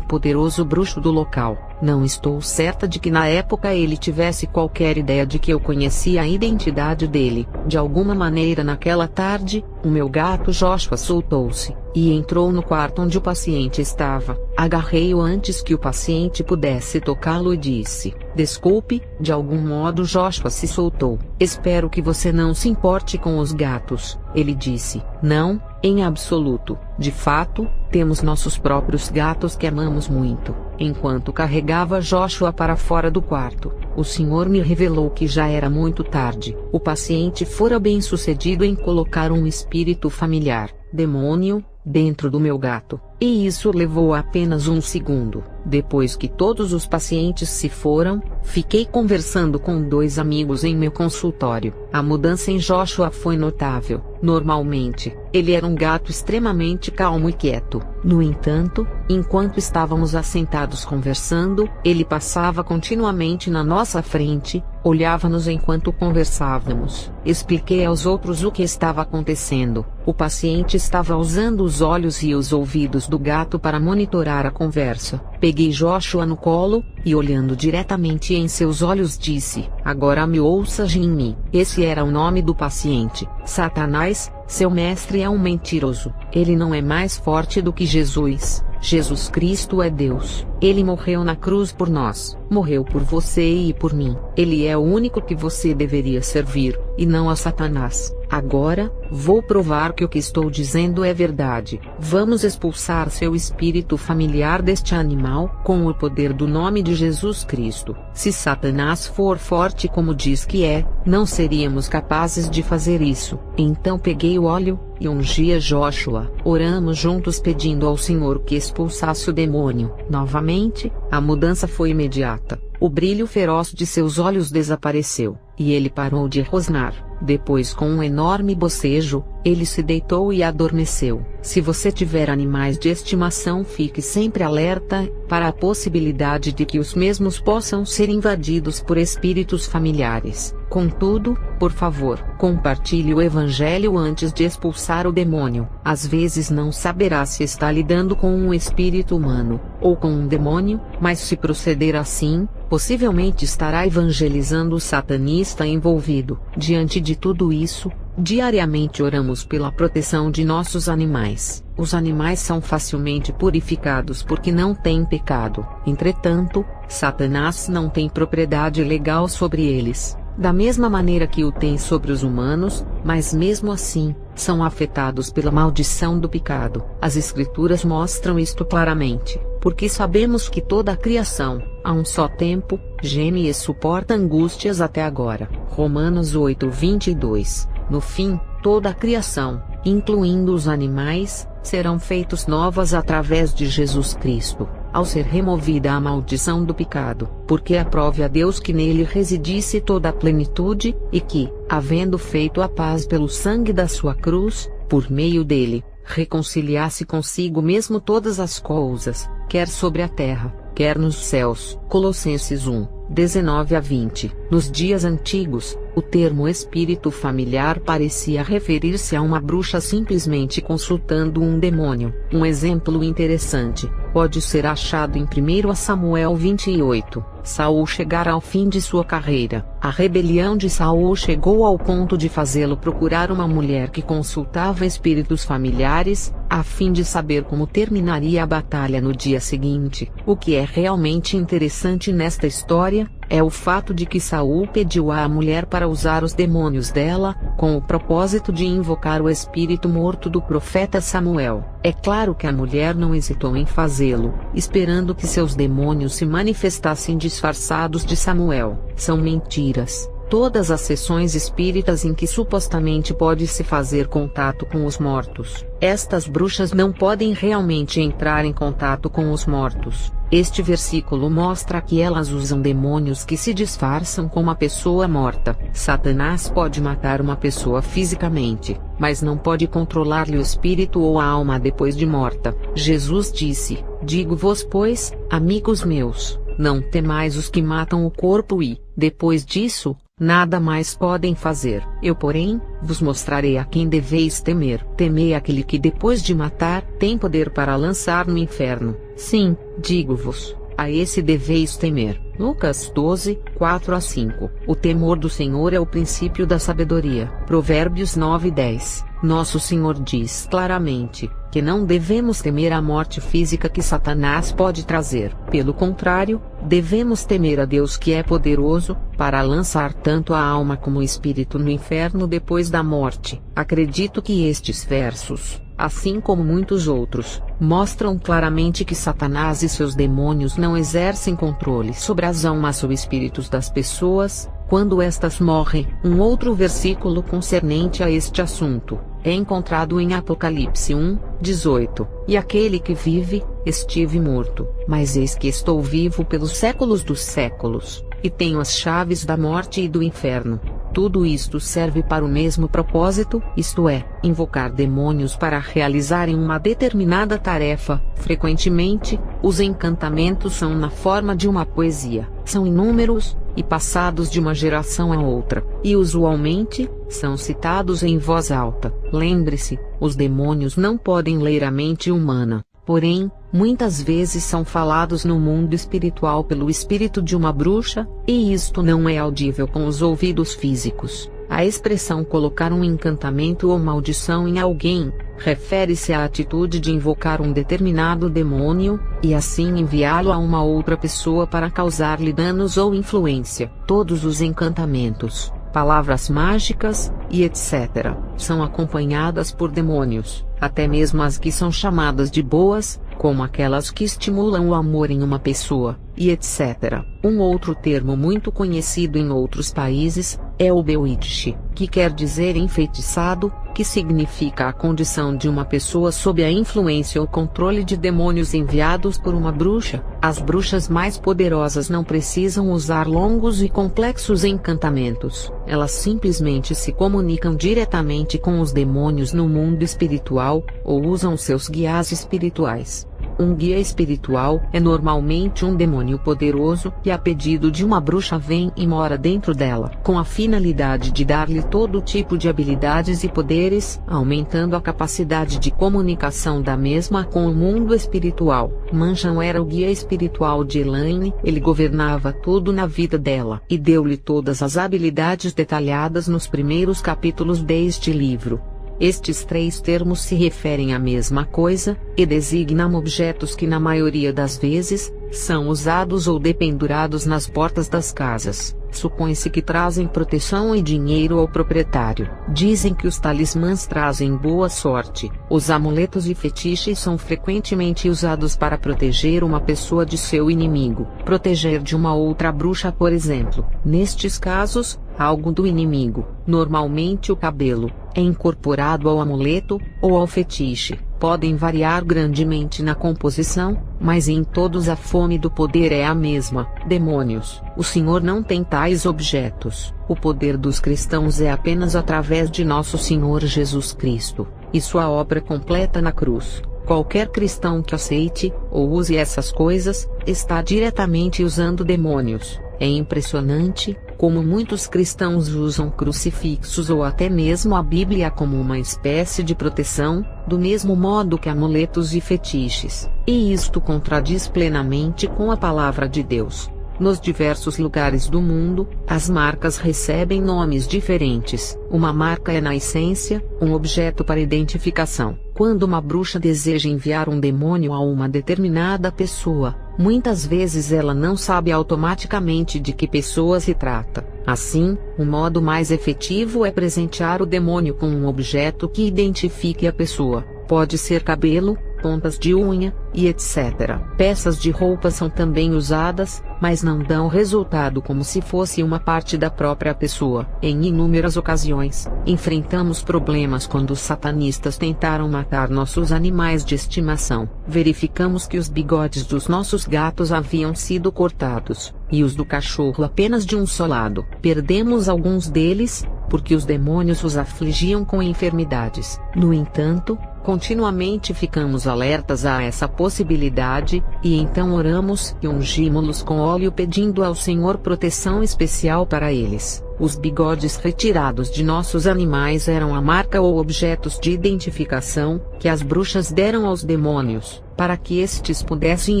poderoso bruxo do local, não estou certa de que na época ele tivesse qualquer ideia de que eu conhecia a identidade dele. De alguma maneira naquela tarde, o meu gato Joshua soltou-se, e entrou no quarto onde o paciente estava. Agarrei-o antes que o paciente pudesse tocá-lo e disse: "Desculpe." De algum modo Joshua se soltou. "Espero que você não se importe com os gatos." Ele disse: "Não, em absoluto. De fato, temos nossos próprios gatos que amamos muito." Enquanto carregava Joshua para fora do quarto, o senhor me revelou que já era muito tarde. O paciente fora bem-sucedido em colocar um espírito familiar, demônio, dentro do meu gato, e isso levou apenas um segundo. Depois que todos os pacientes se foram, fiquei conversando com dois amigos em meu consultório. A mudança em Joshua foi notável. Normalmente, ele era um gato extremamente calmo e quieto. No entanto, enquanto estávamos assentados conversando, ele passava continuamente na nossa frente, olhava-nos enquanto conversávamos. Expliquei aos outros o que estava acontecendo. O paciente estava usando os olhos e os ouvidos do gato para monitorar a conversa. Peguei Joshua no colo, e olhando diretamente em seus olhos disse: "Agora me ouça, Jimmy." Esse era o nome do paciente. "Satanás, seu mestre é um mentiroso. Ele não é mais forte do que Jesus. Jesus Cristo é Deus. Ele morreu na cruz por nós. Morreu por você e por mim. Ele é o único que você deveria servir, e não a Satanás. Agora, vou provar que o que estou dizendo é verdade. Vamos expulsar seu espírito familiar deste animal, com o poder do nome de Jesus Cristo. Se Satanás for forte como diz que é, não seríamos capazes de fazer isso." Então peguei o óleo, e ungi a Joshua. Oramos juntos pedindo ao Senhor que expulsasse o demônio. Novamente, a mudança foi imediata. O brilho feroz de seus olhos desapareceu, e ele parou de rosnar. Depois, com um enorme bocejo, ele se deitou e adormeceu. Se você tiver animais de estimação, fique sempre alerta para a possibilidade de que os mesmos possam ser invadidos por espíritos familiares. Contudo, por favor, compartilhe o evangelho antes de expulsar o demônio. Às vezes não saberá se está lidando com um espírito humano, ou com um demônio, mas se proceder assim, possivelmente estará evangelizando o satanista envolvido. Diante de tudo isso, diariamente oramos pela proteção de nossos animais. Os animais são facilmente purificados porque não têm pecado. Entretanto, Satanás não tem propriedade legal sobre eles, da mesma maneira que o tem sobre os humanos, mas mesmo assim, são afetados pela maldição do pecado. As Escrituras mostram isto claramente, porque sabemos que toda a criação, a um só tempo, geme e suporta angústias até agora. Romanos 8:22. No fim, Toda a criação, incluindo os animais, serão feitos novas através de Jesus Cristo, ao ser removida a maldição do pecado, porque aprove a Deus que nele residisse toda a plenitude, e que, havendo feito a paz pelo sangue da sua cruz, por meio dele, reconciliasse consigo mesmo todas as coisas, quer sobre a terra, quer nos céus. Colossenses 1, 19-20. Nos dias antigos, o termo espírito familiar parecia referir-se a uma bruxa simplesmente consultando um demônio. Um exemplo interessante pode ser achado em 1 Samuel 28. Saul chegara ao fim de sua carreira. A rebelião de Saul chegou ao ponto de fazê-lo procurar uma mulher que consultava espíritos familiares, a fim de saber como terminaria a batalha no dia seguinte. O que é realmente interessante nesta história é o fato de que Saul pediu à mulher para usar os demônios dela, com o propósito de invocar o espírito morto do profeta Samuel. É claro que a mulher não hesitou em fazê-lo, esperando que seus demônios se manifestassem disfarçados de Samuel. São mentiras. Todas as sessões espíritas em que supostamente pode-se fazer contato com os mortos, estas bruxas não podem realmente entrar em contato com os mortos. Este versículo mostra que elas usam demônios que se disfarçam com uma pessoa morta. Satanás pode matar uma pessoa fisicamente, mas não pode controlar-lhe o espírito ou a alma depois de morta. Jesus disse: "Digo-vos, pois, amigos meus, não temais os que matam o corpo e, depois disso, nada mais podem fazer. Eu, porém, vos mostrarei a quem deveis temer. Temei aquele que depois de matar, tem poder para lançar no inferno. Sim, digo-vos, a esse deveis temer." Lucas 12, 4-5. O temor do Senhor é o princípio da sabedoria. Provérbios 9:10. Nosso Senhor diz claramente que não devemos temer a morte física que Satanás pode trazer. Pelo contrário, devemos temer a Deus, que é poderoso para lançar tanto a alma como o espírito no inferno depois da morte. Acredito que estes versos, assim como muitos outros, mostram claramente que Satanás e seus demônios não exercem controle sobre as almas ou espíritos das pessoas quando estas morrem. Um outro versículo concernente a este assunto é encontrado em Apocalipse 1, 18. "E aquele que vive, estive morto, mas eis que estou vivo pelos séculos dos séculos, e tenho as chaves da morte e do inferno." Tudo isto serve para o mesmo propósito, isto é, invocar demônios para realizarem uma determinada tarefa. Frequentemente, os encantamentos são na forma de uma poesia, são inúmeros, e passados de uma geração a outra, e usualmente, são citados em voz alta. Lembre-se, os demônios não podem ler a mente humana, porém, muitas vezes são falados no mundo espiritual pelo espírito de uma bruxa, e isto não é audível com os ouvidos físicos. A expressão colocar um encantamento ou maldição em alguém refere-se à atitude de invocar um determinado demônio, e assim enviá-lo a uma outra pessoa para causar-lhe danos ou influência. Todos os encantamentos, palavras mágicas, e etc., são acompanhadas por demônios, até mesmo as que são chamadas de boas, como aquelas que estimulam o amor em uma pessoa, e etc. Um outro termo muito conhecido em outros países é o bewitch, que quer dizer enfeitiçado, que significa a condição de uma pessoa sob a influência ou controle de demônios enviados por uma bruxa. As bruxas mais poderosas não precisam usar longos e complexos encantamentos, elas simplesmente se comunicam diretamente com os demônios no mundo espiritual, ou usam seus guias espirituais. Um guia espiritual é normalmente um demônio poderoso que, a pedido de uma bruxa, vem e mora dentro dela, com a finalidade de dar-lhe todo tipo de habilidades e poderes, aumentando a capacidade de comunicação da mesma com o mundo espiritual. Mancham era o guia espiritual de Elaine, ele governava tudo na vida dela, e deu-lhe todas as habilidades detalhadas nos primeiros capítulos deste livro. Estes três termos se referem à mesma coisa, e designam objetos que na maioria das vezes, são usados ou dependurados nas portas das casas, Supõe-se que trazem proteção e dinheiro ao proprietário. Dizem que os talismãs trazem boa sorte. Os amuletos e fetiches são frequentemente usados para proteger uma pessoa de seu inimigo. Proteger de uma outra bruxa, por exemplo. Nestes casos, algo do inimigo, normalmente o cabelo, é incorporado ao amuleto, ou ao fetiche. Podem variar grandemente na composição, mas em todos a fome do poder é a mesma. Demônios. O Senhor não tem tais objetos. O poder dos cristãos é apenas através de nosso Senhor Jesus Cristo, e sua obra completa na cruz. Qualquer cristão que aceite, ou use essas coisas, está diretamente usando demônios. É impressionante como muitos cristãos usam crucifixos ou até mesmo a Bíblia como uma espécie de proteção, do mesmo modo que amuletos e fetiches. E isto contradiz plenamente com a palavra de Deus. Nos diversos lugares do mundo, as marcas recebem nomes diferentes. Uma marca é, na essência, um objeto para identificação. Quando uma bruxa deseja enviar um demônio a uma determinada pessoa, muitas vezes ela não sabe automaticamente de que pessoa se trata. Assim, o modo mais efetivo é presentear o demônio com um objeto que identifique a pessoa. Pode ser cabelo, pontas de unha, e etc. Peças de roupa são também usadas, mas não dão resultado como se fosse uma parte da própria pessoa. Em inúmeras ocasiões, enfrentamos problemas quando os satanistas tentaram matar nossos animais de estimação. Verificamos que os bigodes dos nossos gatos haviam sido cortados, e os do cachorro apenas de um só lado. Perdemos alguns deles, porque os demônios os afligiam com enfermidades. No entanto, continuamente ficamos alertas a essa possibilidade, e então oramos e ungimos-los com óleo pedindo ao Senhor proteção especial para eles. Os bigodes retirados de nossos animais eram a marca ou objetos de identificação, que as bruxas deram aos demônios, para que estes pudessem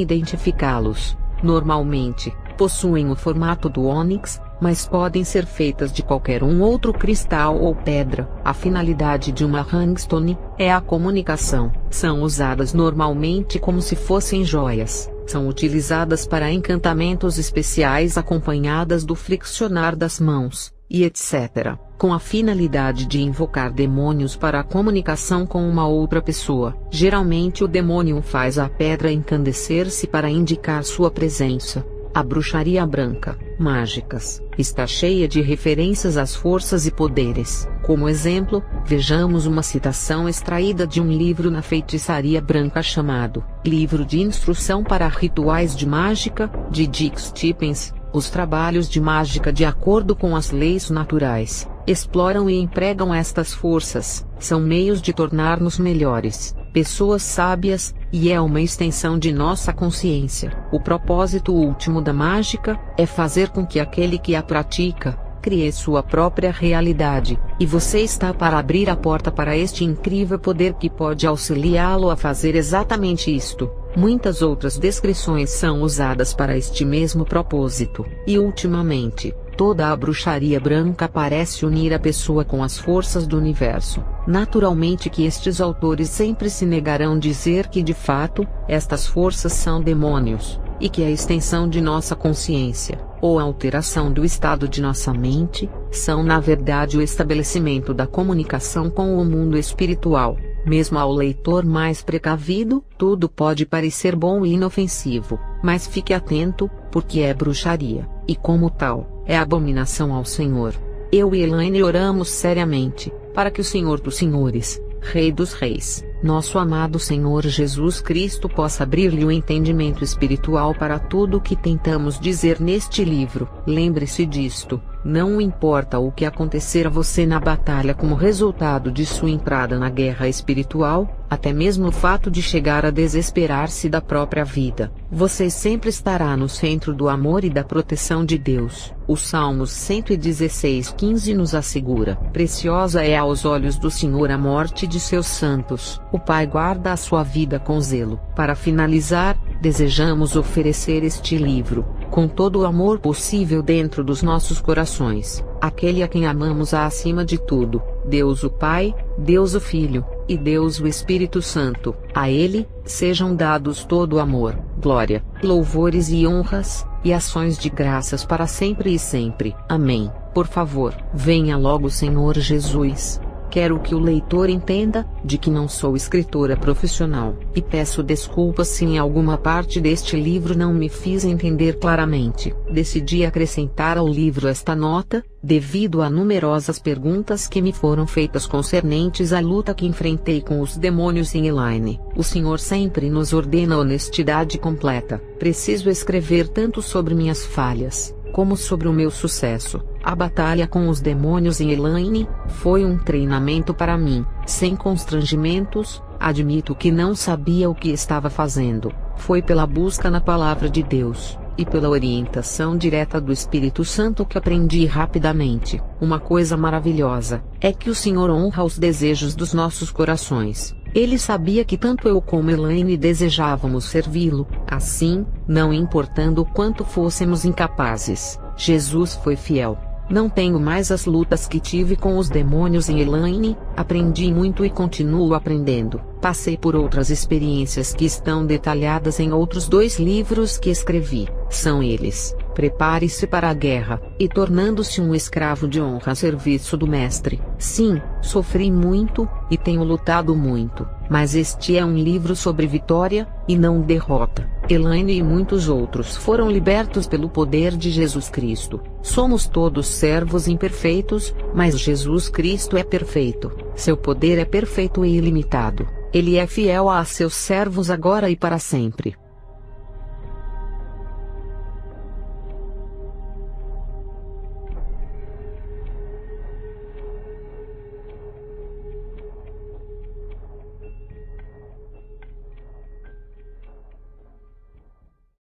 identificá-los. Normalmente, possuem o formato do ônix, mas podem ser feitas de qualquer outro cristal ou pedra. A finalidade de uma hangstone é a comunicação. São usadas normalmente como se fossem joias. São utilizadas para encantamentos especiais acompanhadas do friccionar das mãos, e etc., com a finalidade de invocar demônios para a comunicação com uma outra pessoa. Geralmente o demônio faz a pedra encandecer-se para indicar sua presença. A bruxaria branca, mágicas, está cheia de referências às forças e poderes. Como exemplo, vejamos uma citação extraída de um livro na feitiçaria branca chamado Livro de Instrução para Rituais de Mágica, de Dick Stephens. Os trabalhos de mágica de acordo com as leis naturais, exploram e empregam estas forças, são meios de tornar-nos melhores, pessoas sábias, e é uma extensão de nossa consciência. O propósito último da mágica é fazer com que aquele que a pratica crie sua própria realidade, e você está para abrir a porta para este incrível poder que pode auxiliá-lo a fazer exatamente isto. Muitas outras descrições são usadas para este mesmo propósito, e ultimamente, toda a bruxaria branca parece unir a pessoa com as forças do universo. Naturalmente que estes autores sempre se negarão dizer que de fato, estas forças são demônios, e que a extensão de nossa consciência, ou a alteração do estado de nossa mente, são na verdade o estabelecimento da comunicação com o mundo espiritual. Mesmo ao leitor mais precavido, tudo pode parecer bom e inofensivo, mas fique atento, porque é bruxaria, e como tal, é abominação ao Senhor. Eu e Elaine oramos seriamente, para que o Senhor dos Senhores, Rei dos Reis, nosso amado Senhor Jesus Cristo possa abrir-lhe o entendimento espiritual para tudo o que tentamos dizer neste livro. Lembre-se disto, não importa o que acontecer a você na batalha como resultado de sua entrada na guerra espiritual, até mesmo o fato de chegar a desesperar-se da própria vida, você sempre estará no centro do amor e da proteção de Deus. O Salmos 116:15 nos assegura: preciosa é aos olhos do Senhor a morte de seus santos. O Pai guarda a sua vida com zelo. Para finalizar, desejamos oferecer este livro, com todo o amor possível dentro dos nossos corações, aquele a quem amamos acima de tudo, Deus o Pai, Deus o Filho, e Deus o Espírito Santo. A Ele, sejam dados todo o amor, glória, louvores e honras, e ações de graças para sempre e sempre. Amém. Por favor, venha logo, Senhor Jesus. Quero que o leitor entenda, de que não sou escritora profissional, e peço desculpas se em alguma parte deste livro não me fiz entender claramente. Decidi acrescentar ao livro esta nota, devido a numerosas perguntas que me foram feitas concernentes à luta que enfrentei com os demônios em Elaine. O Senhor sempre nos ordena honestidade completa. Preciso escrever tanto sobre minhas falhas, como sobre o meu sucesso. A batalha com os demônios em Elaine foi um treinamento para mim, sem constrangimentos. Admito que não sabia o que estava fazendo. Foi pela busca na palavra de Deus, e pela orientação direta do Espírito Santo que aprendi rapidamente. Uma coisa maravilhosa é que o Senhor honra os desejos dos nossos corações. Ele sabia que tanto eu como Elaine desejávamos servi-lo. Assim, não importando o quanto fôssemos incapazes, Jesus foi fiel. Não tenho mais as lutas que tive com os demônios em Elaine. Aprendi muito e continuo aprendendo. Passei por outras experiências que estão detalhadas em outros 2 livros que escrevi. São eles: Prepare-se para a Guerra, e Tornando-se um Escravo de Honra a Serviço do Mestre. Sim, sofri muito, e tenho lutado muito, mas este é um livro sobre vitória, e não derrota. Elaine e muitos outros foram libertos pelo poder de Jesus Cristo. Somos todos servos imperfeitos, mas Jesus Cristo é perfeito. Seu poder é perfeito e ilimitado. Ele é fiel a seus servos agora e para sempre.